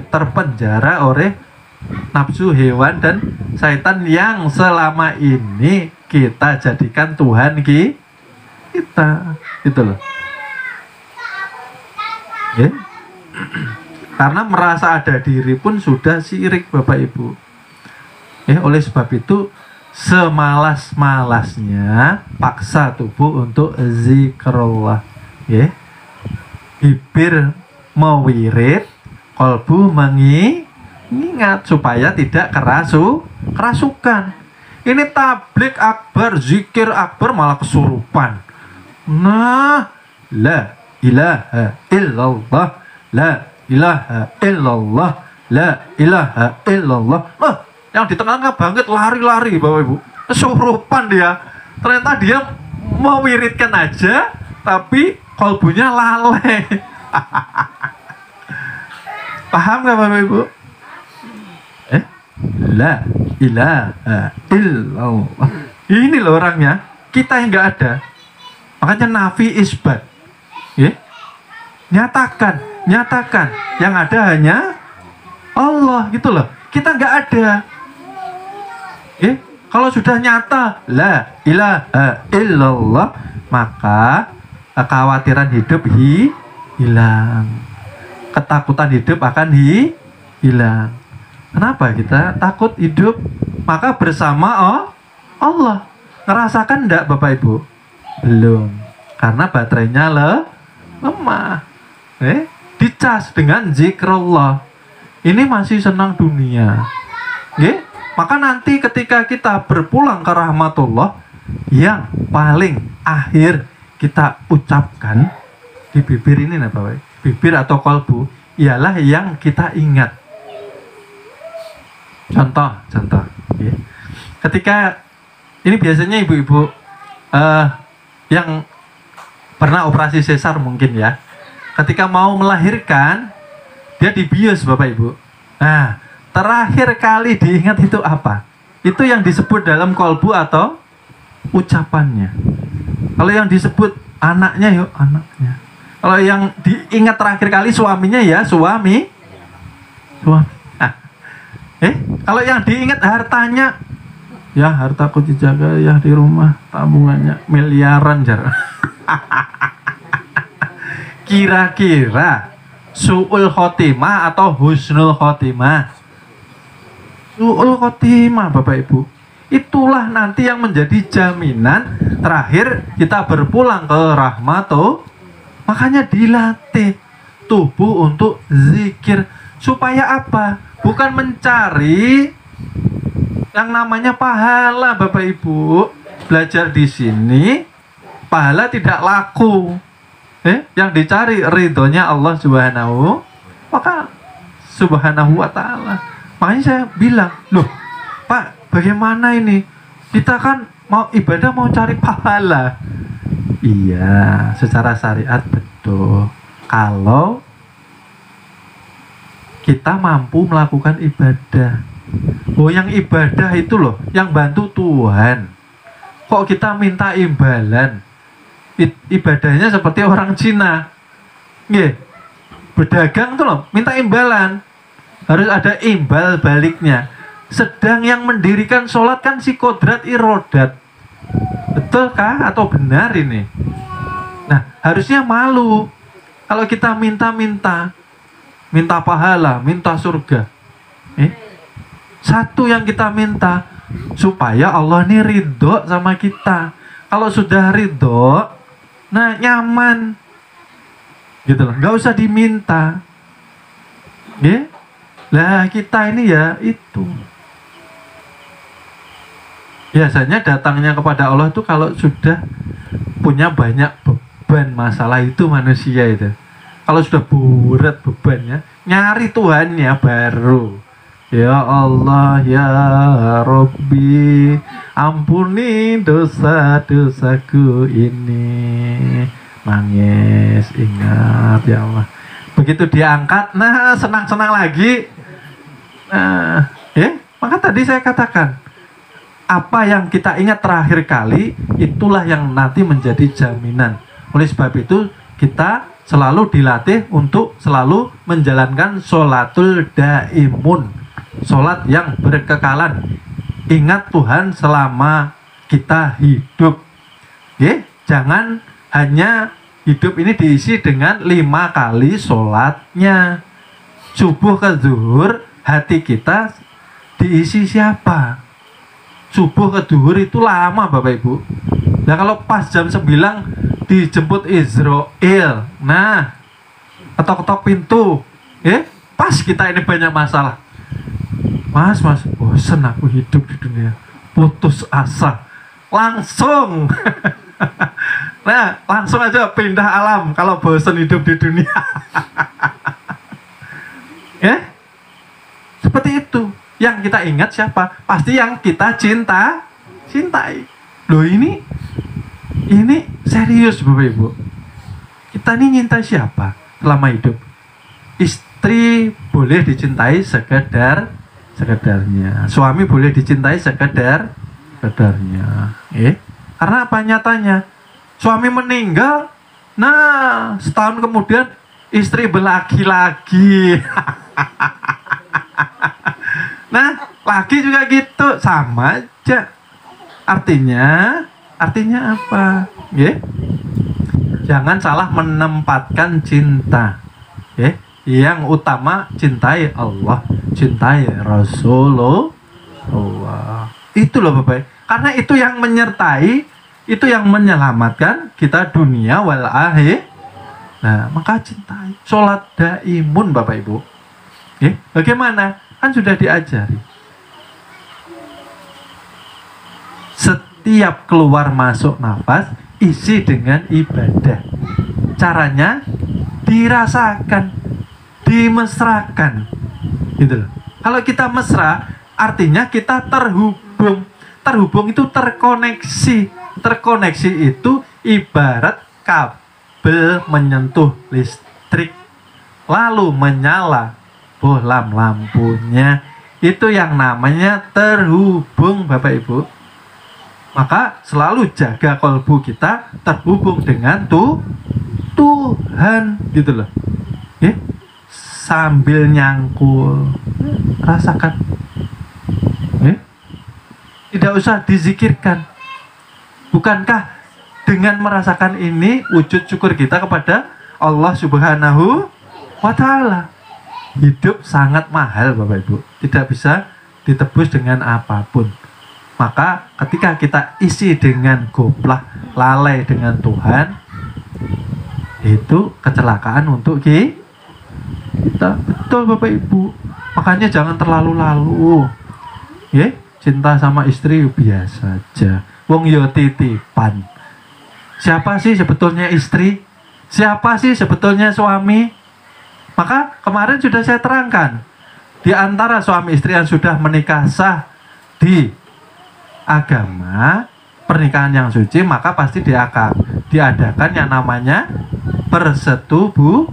terpenjara oleh nafsu hewan dan syaitan yang selama ini kita jadikan Tuhan kita, gitu loh. Karena merasa ada diri pun sudah syirik, Bapak Ibu. Oleh sebab itu semalas-malasnya paksa tubuh untuk zikrullah. Bibir mewirid, kolbu mengingat supaya tidak kerasukan. Ini tablik akbar, zikir akbar malah kesurupan. Nah, la ilaha illallah, la ilaha illallah, la ilaha illallah. Yang di tengah-tengah banget lari-lari, Bapak Ibu, kesurupan dia. Ternyata dia mewiridkan aja, tapi kolbunya lalai. Paham nggak, Bapak Ibu? La ilaha illallah. Ini loh orangnya, kita yang nggak ada. Makanya nafi isbat, nyatakan, yang ada hanya Allah, gitu loh. Kita nggak ada. Kalau sudah nyata la ilaha illallah, maka kekhawatiran hidup hilang, ketakutan hidup akan hilang. Kenapa kita takut hidup? Maka bersama Allah. Ngerasakan enggak, Bapak Ibu? Belum, karena baterainya lemah. Dicas dengan zikrullah. Ini masih senang dunia. Maka nanti ketika kita berpulang ke rahmatullah, yang paling akhir kita ucapkan di bibir ini, nah Bapak, bibir atau kolbu, ialah yang kita ingat. Contoh, ketika ini biasanya ibu-ibu yang pernah operasi sesar mungkin ya, ketika mau melahirkan dia dibius, Bapak Ibu. Nah, terakhir kali diingat itu apa? Itu yang disebut dalam kolbu atau ucapannya. Kalau yang disebut anaknya, yuk anaknya. Kalau yang diingat terakhir kali suaminya, ya suami. Kalau yang diingat hartanya, ya hartaku dijaga ya di rumah, tabungannya miliaran jar. Kira-kira su'ul khotimah atau husnul khotimah? Su'ul khotimah, Bapak Ibu. itulah nanti yang menjadi jaminan terakhir kita berpulang ke rahmatuh. Makanya dilatih tubuh untuk zikir. Supaya apa? Bukan mencari yang namanya pahala, Bapak Ibu. Belajar di sini pahala tidak laku. Yang dicari ridhonya Allah Subhanahu wa ta'ala. Makanya saya bilang, loh Pak, bagaimana ini? Kita kan mau ibadah, mau cari pahala. Iya, secara syariat betul. Kalau kita mampu melakukan ibadah. Oh, yang ibadah itu loh, yang bantu Tuhan. Kok kita minta imbalan? Ibadahnya seperti orang Cina. Nggih. Berdagang tuh loh, minta imbalan. Harus ada imbal baliknya. Sedang yang mendirikan sholat kan si kodrat irodat. Betul kah? Atau benar ini? Nah, harusnya malu. Kalau kita minta pahala, minta surga. Satu yang kita minta, supaya Allah ini ridho sama kita. Kalau sudah ridho, nah nyaman. Gitu loh, nggak usah diminta. Lah kita ini ya itu. Biasanya datangnya kepada Allah itu kalau sudah punya banyak beban masalah, itu manusia itu. Kalau sudah berat bebannya, nyari Tuhannya baru. Ya Allah ya Rabbi, ampuni dosa-dosaku ini. Nangis, ingat ya Allah. Begitu diangkat, nah senang-senang lagi. Maka tadi saya katakan, apa yang kita ingat terakhir kali, itulah yang nanti menjadi jaminan. Oleh sebab itu, kita selalu dilatih untuk selalu menjalankan sholatul daimun, sholat yang berkekalan. Ingat Tuhan selama kita hidup. Jangan hanya hidup ini diisi dengan 5 kali sholatnya. Subuh ke zuhur, hati kita diisi siapa? Subuh ke zuhur itu lama Bapak Ibu. Nah kalau pas jam 9 dijemput Israel, nah ketok-ketok pintu, pas kita ini banyak masalah. Mas, bosan aku hidup di dunia, putus asa, langsung nah langsung aja pindah alam kalau bosan hidup di dunia. Seperti itu. Yang kita ingat siapa? Pasti yang kita cintai. Loh ini serius Bapak Ibu. Kita ini nyintai siapa selama hidup? Istri boleh dicintai sekedarnya. Suami boleh dicintai sekedarnya. Karena apa nyatanya? Suami meninggal, nah setahun kemudian istri berlaki-laki. Nah, laki juga gitu, sama aja. Artinya apa? Jangan salah menempatkan cinta. Yang utama cintai Allah, cintai Rasulullah. Itu loh Bapak. Karena itu yang menyertai, itu yang menyelamatkan kita dunia wal akhir. Nah, maka cintai. Sholat daimun Bapak Ibu. Bagaimana? Kan sudah diajari. Setiap keluar masuk nafas isi dengan ibadah. Caranya dirasakan, dimesrakan. Gitu loh. Kalau kita mesra, artinya kita terhubung. Terhubung itu terkoneksi. Terkoneksi itu ibarat kabel menyentuh listrik lalu menyala bohlam lampunya. Itu yang namanya terhubung Bapak Ibu. Maka selalu jaga kolbu kita terhubung dengan Tuhan gitu loh. Sambil nyangkul, rasakan. Tidak usah dizikirkan. Bukankah dengan merasakan ini wujud syukur kita kepada Allah Subhanahu wa ta'ala? Hidup sangat mahal Bapak Ibu, tidak bisa ditebus dengan apapun. Maka ketika kita isi dengan goblak, lalai dengan Tuhan, itu kecelakaan untuk kita. Betul Bapak Ibu. Makanya jangan terlalu-lalu. Ya, cinta sama istri biasa aja. Wong yo titipan. Siapa sih sebetulnya istri? Siapa sih sebetulnya suami? Maka kemarin sudah saya terangkan. Di antara suami istri yang sudah menikah sah di agama, pernikahan yang suci, maka pasti diadakan yang namanya persetubuhan.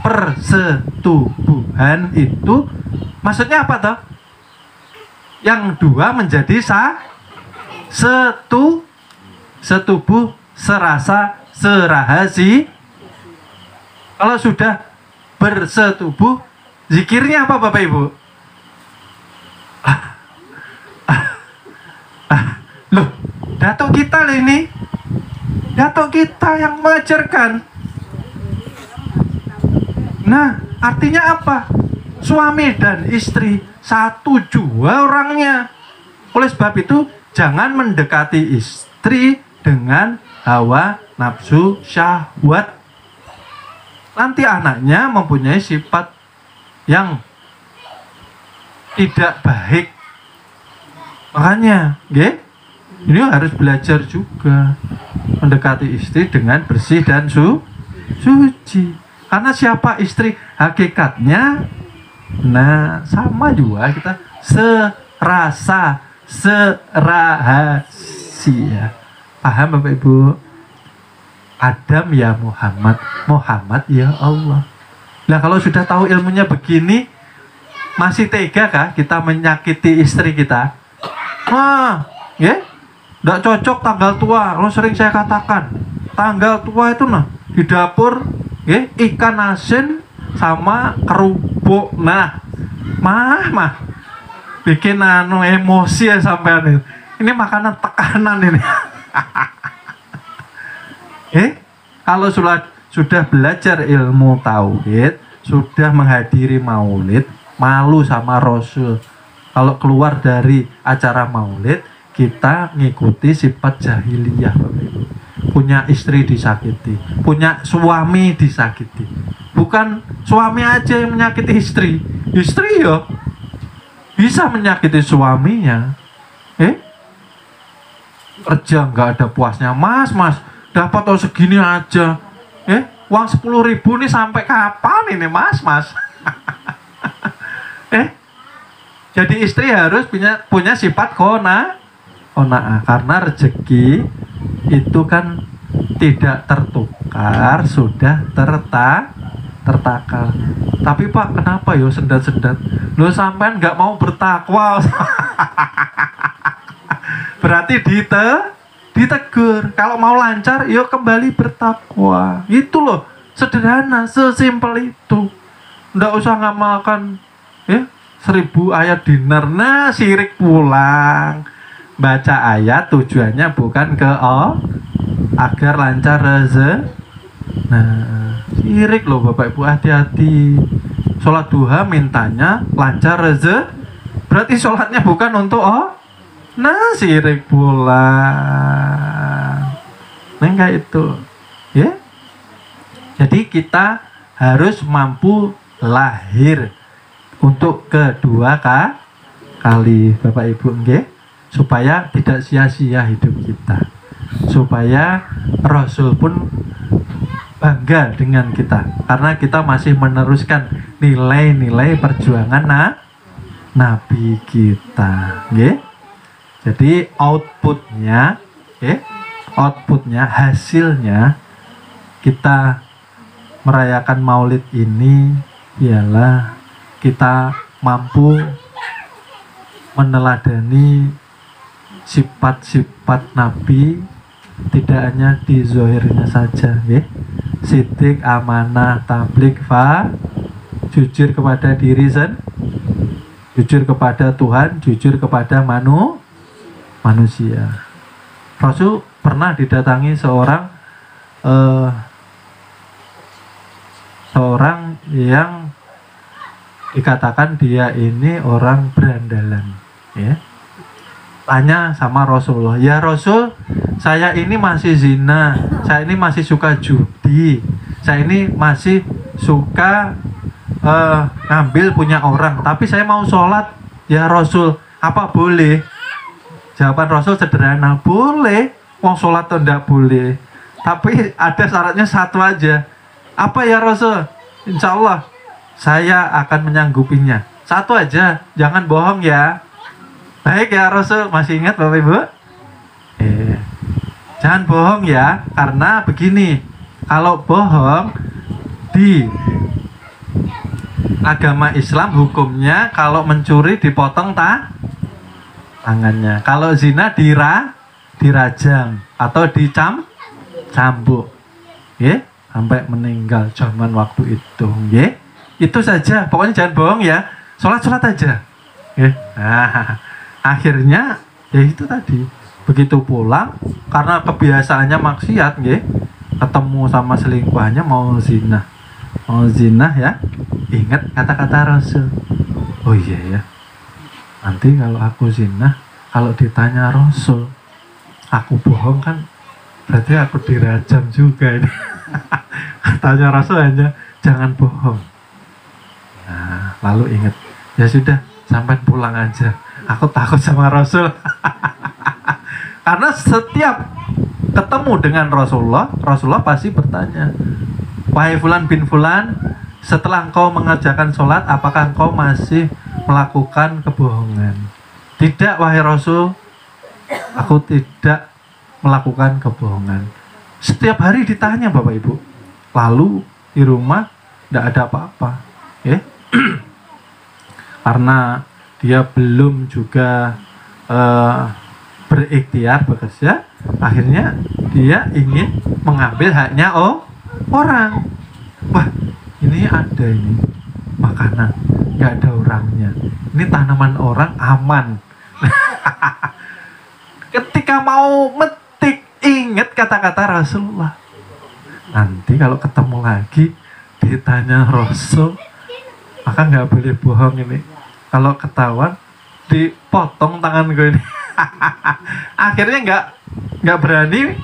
Persetubuhan itu maksudnya apa toh? Yang dua menjadi setubuh, serasa, serahasi. Kalau sudah bersetubuh, zikirnya apa Bapak Ibu? Loh, datuk kita ini, datuk kita yang mengajarkan. Nah, artinya apa? Suami dan istri satu jua orangnya. Oleh sebab itu, jangan mendekati istri dengan hawa nafsu syahwat. Nanti anaknya mempunyai sifat yang tidak baik. Makanya, ini harus belajar juga mendekati istri dengan bersih dan suci. Karena siapa istri hakikatnya, nah sama juga kita serasa, serahasia. Paham Bapak Ibu? Adam ya Muhammad, Muhammad ya Allah. Nah kalau sudah tahu ilmunya begini, masih tega kah kita menyakiti istri kita? Nggak cocok tanggal tua. Lo sering saya katakan, tanggal tua itu di dapur, ikan asin sama kerupuk. Nah, bikin emosi ya sampean. Ini makanan tekanan ini. Kalau sudah belajar ilmu tauhid, sudah menghadiri maulid, malu sama Rasul. Kalau keluar dari acara maulid, kita ngikuti sifat jahiliyah Bapak Ibu. Punya istri disakiti, punya suami disakiti. Bukan suami aja yang menyakiti istri. Istri ya bisa menyakiti suaminya. Kerja nggak ada puasnya, mas dapat segini aja. Uang 10.000 nih sampai kapan ini mas? Jadi istri harus punya sifat qanaah, karena rezeki itu kan tidak tertukar, sudah tertakal. Tapi Pak, kenapa yo sendat-sendat? Lo sampean nggak mau bertakwa. Berarti ditegur. Kalau mau lancar, yuk kembali bertakwa. Itu loh, sederhana, sesimpel itu. Nggak usah ngamalkan 1000 ayat dinar. Nah, sirik pulang. Baca ayat tujuannya bukan agar lancar rezeki. Nah, sirik loh Bapak Ibu, hati-hati. Sholat duha mintanya lancar rezeki. Berarti sholatnya bukan untuk sirik pulang. Nah, kayak itu. Jadi kita harus mampu lahir untuk kedua kali Bapak Ibu, supaya tidak sia-sia hidup kita, supaya Rasul pun bangga dengan kita, karena kita masih meneruskan nilai-nilai perjuangan Nabi kita. Jadi outputnya, hasilnya kita merayakan Maulid ini ialah kita mampu meneladani sifat-sifat Nabi, tidak hanya di zahirnya saja, sidik, amanah, tabligh, jujur kepada diri sendiri, jujur kepada Tuhan, jujur kepada manusia. Rasul pernah didatangi seorang yang dikatakan dia ini orang berandalan, tanya sama Rasulullah, ya Rasul, saya ini masih zina, saya ini masih suka judi, saya ini masih suka ngambil punya orang, tapi saya mau sholat, ya Rasul, apa boleh? Jawaban Rasul sederhana, boleh, mau sholat tuh enggak boleh, tapi ada syaratnya satu aja. Apa ya Rasul? Insya Allah saya akan menyanggupinya, satu aja, jangan bohong ya. Baik ya Rasul, masih ingat Bapak Ibu? Jangan bohong ya, karena begini, kalau bohong di agama Islam hukumnya kalau mencuri dipotong tangannya, kalau zina dirajam atau dicambuk, ya, sampai meninggal zaman waktu itu, ya. Itu saja, pokoknya jangan bohong ya, sholat aja, ya. Nah, akhirnya ya itu tadi, begitu pulang karena kebiasaannya maksiat, ya, ketemu sama selingkuhannya mau zina ya, ingat kata-kata Rasul. Oh iya ya, nanti kalau aku zina, kalau ditanya Rasul aku bohong kan berarti aku dirajam juga ini. Katanya Rasul hanya jangan bohong. Nah, lalu ingat, ya sudah, sampai pulang aja, aku takut sama Rasul. Karena setiap ketemu dengan Rasulullah pasti bertanya, wahai Fulan bin Fulan, setelah engkau mengerjakan sholat, apakah engkau masih melakukan kebohongan? Tidak wahai Rasul, aku tidak melakukan kebohongan. Setiap hari ditanya Bapak Ibu. Lalu di rumah tidak ada apa-apa, ya. Karena dia belum juga berikhtiar bekerja, akhirnya dia ingin mengambil haknya orang. Wah, ini ada ini makanan, nggak ada orangnya, ini tanaman orang aman. Ketika mau metik, ingat kata-kata Rasulullah. Nanti kalau ketemu lagi ditanya Rasul, maka nggak boleh bohong ini. Kalau ketahuan dipotong tangan gue ini. Akhirnya nggak berani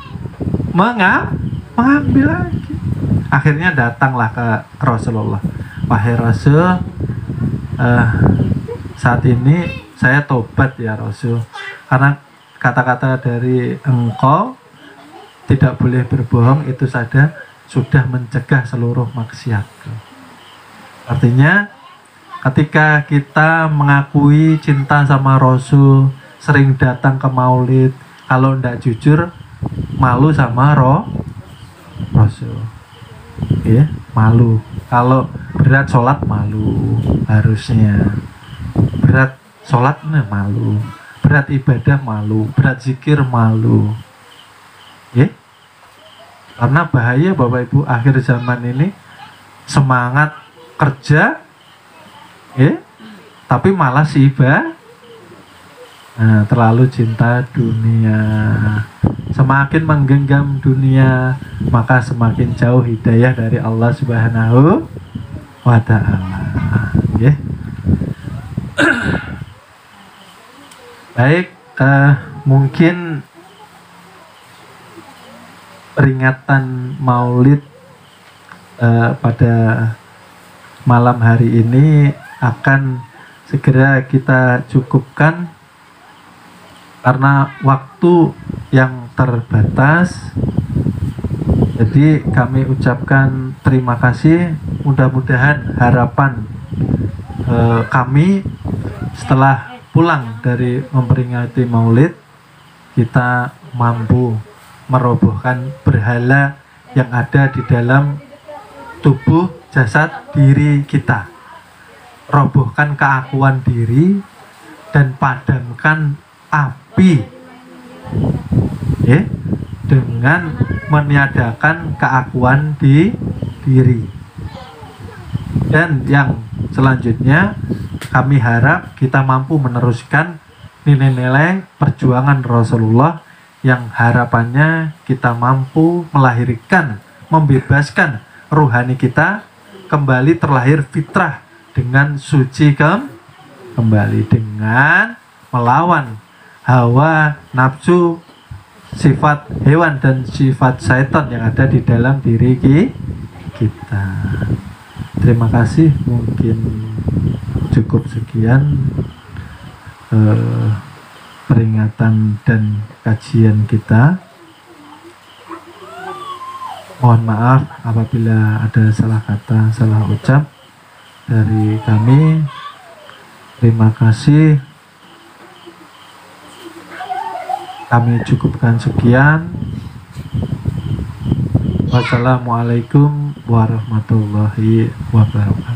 mengambil lagi. Akhirnya datanglah ke Rasulullah, wahai Rasul, saat ini saya tobat ya Rasul, karena kata-kata dari engkau tidak boleh berbohong itu saja sudah mencegah seluruh maksiat. Artinya ketika kita mengakui cinta sama Rasul, sering datang ke maulid, kalau tidak jujur malu sama Rasul, ya, malu. Kalau berat sholat malu, harusnya berat sholat malu, berat ibadah malu, berat zikir malu, ya. Karena bahaya Bapak Ibu, akhir zaman ini semangat kerja, ya, tapi malah sibuk. Nah, terlalu cinta dunia, semakin menggenggam dunia, maka semakin jauh hidayah dari Allah Subhanahu wa Ta'ala, ya. Baik, mungkin peringatan Maulid pada malam hari ini akan segera kita cukupkan karena waktu yang terbatas. Jadi kami ucapkan terima kasih. Mudah-mudahan harapan kami setelah pulang dari memperingati Maulid, kita mampu merobohkan berhala yang ada di dalam tubuh jasad diri kita, robohkan keakuan diri dan padamkan api, ya, dengan meniadakan keakuan di diri. Dan yang selanjutnya kami harap kita mampu meneruskan nilai-nilai perjuangan Rasulullah yang harapannya kita mampu melahirkan, membebaskan ruhani kita kembali terlahir fitrah dengan suci kembali, dengan melawan hawa, nafsu, sifat hewan dan sifat syaitan yang ada di dalam diri kita. Terima kasih, mungkin cukup sekian peringatan dan kajian kita. Mohon maaf apabila ada salah kata, salah ucap dari kami. Terima kasih. Kami cukupkan sekian. Wassalamualaikum warahmatullahi wabarakatuh.